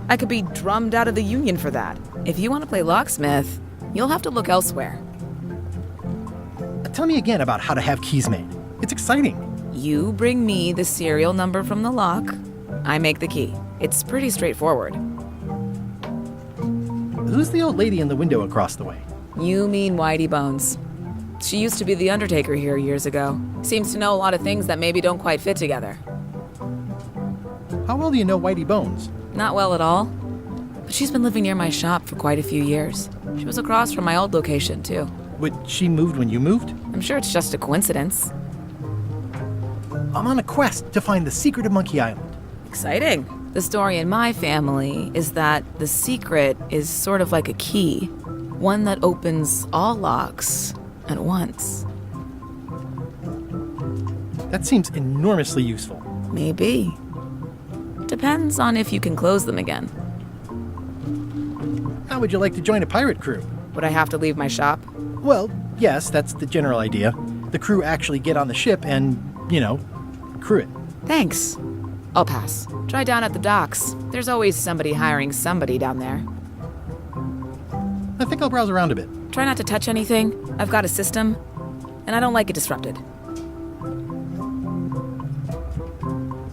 I could be drummed out of the union for that. If you want to play locksmith, you'll have to look elsewhere. Tell me again about how to have keys made. It's exciting. You bring me the serial number from the lock. I make the key. It's pretty straightforward. Who's the old lady in the window across the way? You mean Whitey Bones. She used to be the undertaker here years ago. Seems to know a lot of things that maybe don't quite fit together. How well do you know Whitey Bones? Not well at all. But she's been living near my shop for quite a few years. She was across from my old location, too. But she moved when you moved? I'm sure it's just a coincidence. I'm on a quest to find the secret of Monkey Island. Exciting. The story in my family is that the secret is sort of like a key. One that opens all locks at once. That seems enormously useful. Maybe. Depends on if you can close them again. How would you like to join a pirate crew? Would I have to leave my shop? Well, yes, that's the general idea. The crew actually get on the ship and, crew it. Thanks. I'll pass. Try down at the docks. There's always somebody hiring somebody down there. I think I'll browse around a bit. Try not to touch anything. I've got a system, and I don't like it disrupted.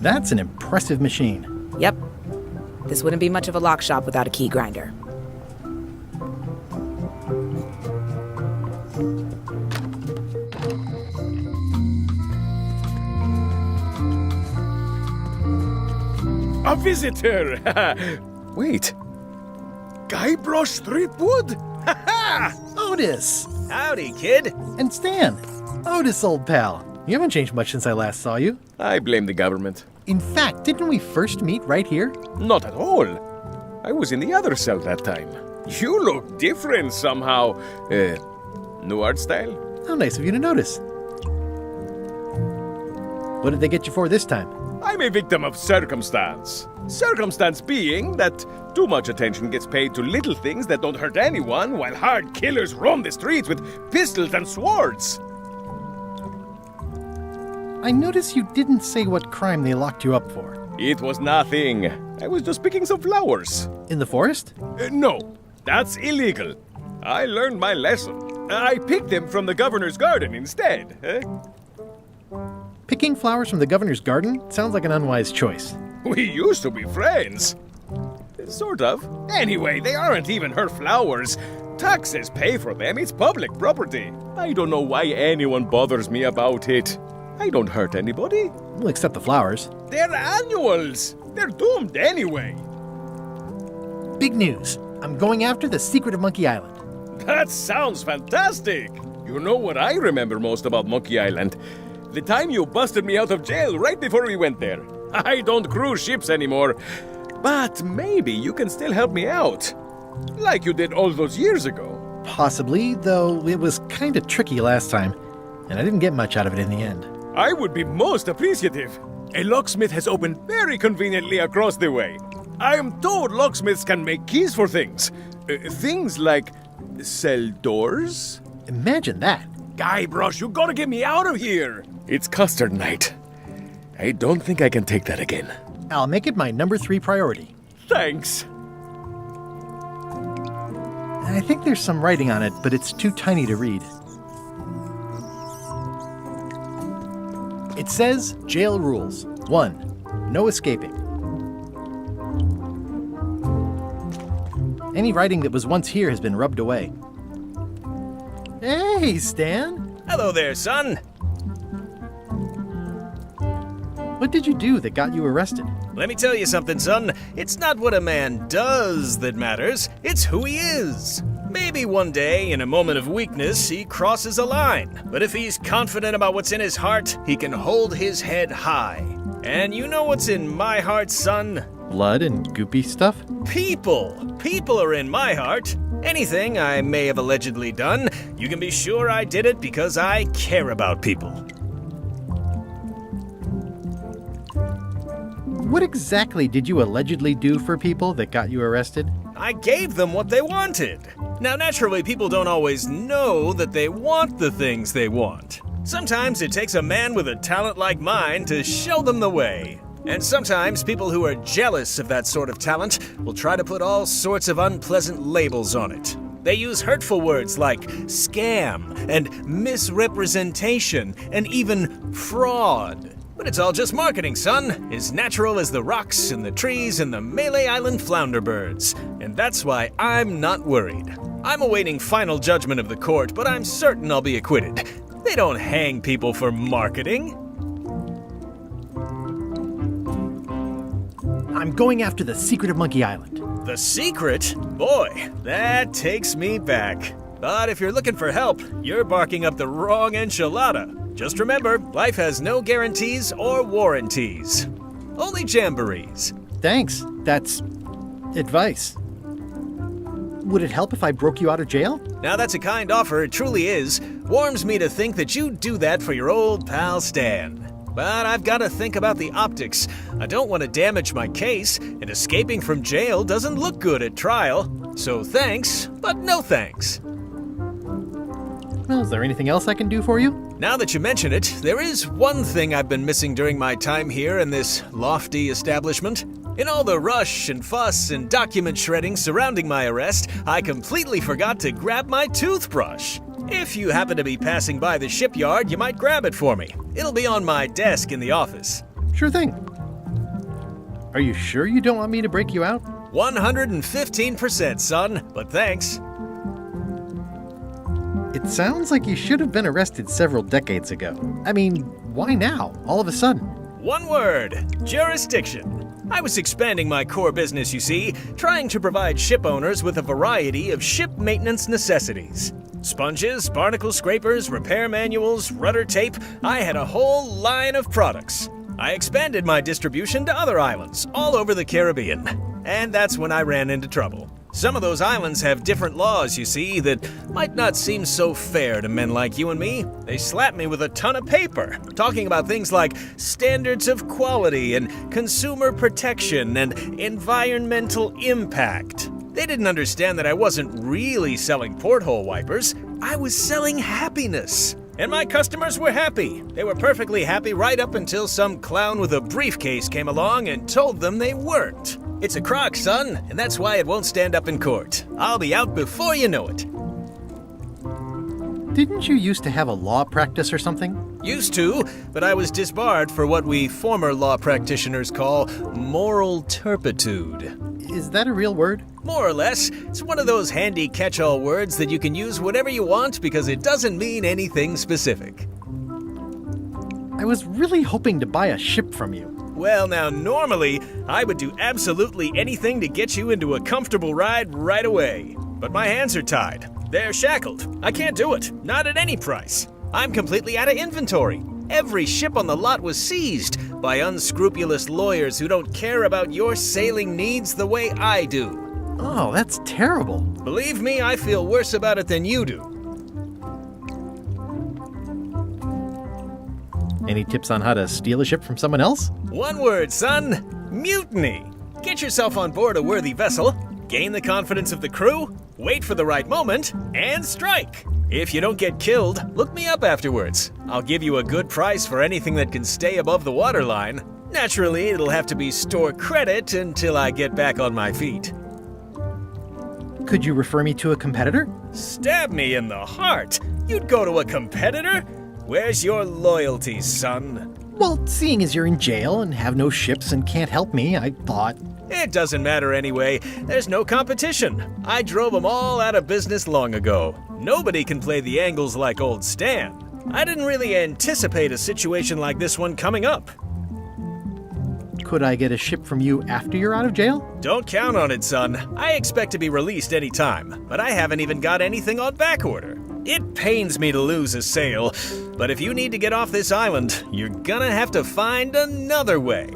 That's an impressive machine. Yep. This wouldn't be much of a lock shop without a key grinder. A visitor! Wait. Guybrush Threepwood? Otis! Howdy, kid. And Stan. Otis, old pal. You haven't changed much since I last saw you. I blame the government. In fact, didn't we first meet right here? Not at all. I was in the other cell that time. You look different somehow. New art style? How nice of you to notice. What did they get you for this time? I'm a victim of circumstance. Circumstance being that too much attention gets paid to little things that don't hurt anyone, while hard killers roam the streets with pistols and swords. I notice you didn't say what crime they locked you up for. It was nothing. I was just picking some flowers. In the forest? No, that's illegal. I learned my lesson. I picked them from the governor's garden instead. Picking flowers from the governor's garden sounds like an unwise choice. We used to be friends. Sort of. Anyway, they aren't even her flowers. Taxes pay for them. It's public property. I don't know why anyone bothers me about it. I don't hurt anybody. Well, except the flowers. They're annuals. They're doomed anyway. Big news. I'm going after the secret of Monkey Island. That sounds fantastic. You know what I remember most about Monkey Island? The time you busted me out of jail right before we went there. I don't cruise ships anymore. But maybe you can still help me out. Like you did all those years ago. Possibly, though it was kind of tricky last time. And I didn't get much out of it in the end. I would be most appreciative. A locksmith has opened very conveniently across the way. I am told locksmiths can make keys for things. Things like cell doors. Imagine that. Guybrush, you gotta get me out of here. It's custard night. I don't think I can take that again. I'll make it my number 3 priority. Thanks. I think there's some writing on it, but it's too tiny to read. It says, jail rules. 1. No escaping. Any writing that was once here has been rubbed away. Hey, Stan! Hello there, son! What did you do that got you arrested? Let me tell you something, son. It's not what a man does that matters, it's who he is. Maybe one day, in a moment of weakness, he crosses a line. But if he's confident about what's in his heart, he can hold his head high. And you know what's in my heart, son? Blood and goopy stuff? People! People are in my heart. Anything I may have allegedly done, you can be sure I did it because I care about people. What exactly did you allegedly do for people that got you arrested? I gave them what they wanted. Now, naturally, people don't always know that they want the things they want. Sometimes it takes a man with a talent like mine to show them the way. And sometimes people who are jealous of that sort of talent will try to put all sorts of unpleasant labels on it. They use hurtful words like scam and misrepresentation and even fraud. But it's all just marketing, son. As natural as the rocks and the trees and the Malay Island flounder birds. And that's why I'm not worried. I'm awaiting final judgment of the court, but I'm certain I'll be acquitted. They don't hang people for marketing. I'm going after the secret of Monkey Island. The secret? Boy, that takes me back. But if you're looking for help, you're barking up the wrong enchilada. Just remember, life has no guarantees or warranties. Only jamborees. Thanks. That's advice. Would it help if I broke you out of jail? Now that's a kind offer, it truly is. Warms me to think that you'd do that for your old pal Stan. But I've got to think about the optics. I don't want to damage my case, and escaping from jail doesn't look good at trial. So thanks, but no thanks. Well, is there anything else I can do for you? Now that you mention it, there is one thing I've been missing during my time here in this lofty establishment. In all the rush and fuss and document shredding surrounding my arrest, I completely forgot to grab my toothbrush. If you happen to be passing by the shipyard, you might grab it for me. It'll be on my desk in the office. Sure thing. Are you sure you don't want me to break you out? 115%, son, but thanks. It sounds like you should have been arrested several decades ago. I mean, why now, all of a sudden? One word: jurisdiction. I was expanding my core business, you see, trying to provide ship owners with a variety of ship maintenance necessities. Sponges, barnacle scrapers, repair manuals, rudder tape. I had a whole line of products. I expanded my distribution to other islands all over the Caribbean. And that's when I ran into trouble. Some of those islands have different laws, you see, that might not seem so fair to men like you and me. They slapped me with a ton of paper, talking about things like standards of quality and consumer protection and environmental impact. They didn't understand that I wasn't really selling porthole wipers. I was selling happiness. And my customers were happy. They were perfectly happy right up until some clown with a briefcase came along and told them they weren't. It's a crock, son, and that's why it won't stand up in court. I'll be out before you know it. Didn't you used to have a law practice or something? Used to, but I was disbarred for what we former law practitioners call moral turpitude. Is that a real word? More or less. It's one of those handy catch-all words that you can use whatever you want because it doesn't mean anything specific. I was really hoping to buy a ship from you. Well, now, normally, I would do absolutely anything to get you into a comfortable ride right away. But my hands are tied. They're shackled. I can't do it. Not at any price. I'm completely out of inventory. Every ship on the lot was seized by unscrupulous lawyers who don't care about your sailing needs the way I do. Oh, that's terrible. Believe me, I feel worse about it than you do. Any tips on how to steal a ship from someone else? One word, son. Mutiny. Get yourself on board a worthy vessel, gain the confidence of the crew, wait for the right moment, and strike. If you don't get killed, look me up afterwards. I'll give you a good price for anything that can stay above the waterline. Naturally, it'll have to be store credit until I get back on my feet. Could you refer me to a competitor? Stab me in the heart. You'd go to a competitor? Where's your loyalty, son? Well, seeing as you're in jail and have no ships and can't help me, I thought... It doesn't matter anyway. There's no competition. I drove them all out of business long ago. Nobody can play the angles like old Stan. I didn't really anticipate a situation like this one coming up. Could I get a ship from you after you're out of jail? Don't count on it, son. I expect to be released any time, but I haven't even got anything on back order. It pains me to lose a sale, but if you need to get off this island, you're gonna have to find another way.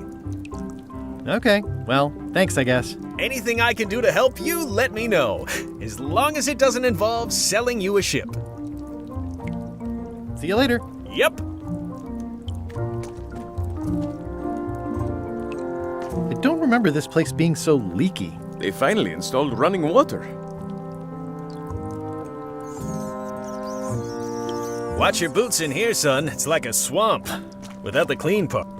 Okay, well, thanks, I guess. Anything I can do to help you, let me know. As long as it doesn't involve selling you a ship. See you later. Yep. don't remember this place being so leaky. They finally installed running water. Watch your boots in here, son. It's like a swamp. Without the clean part.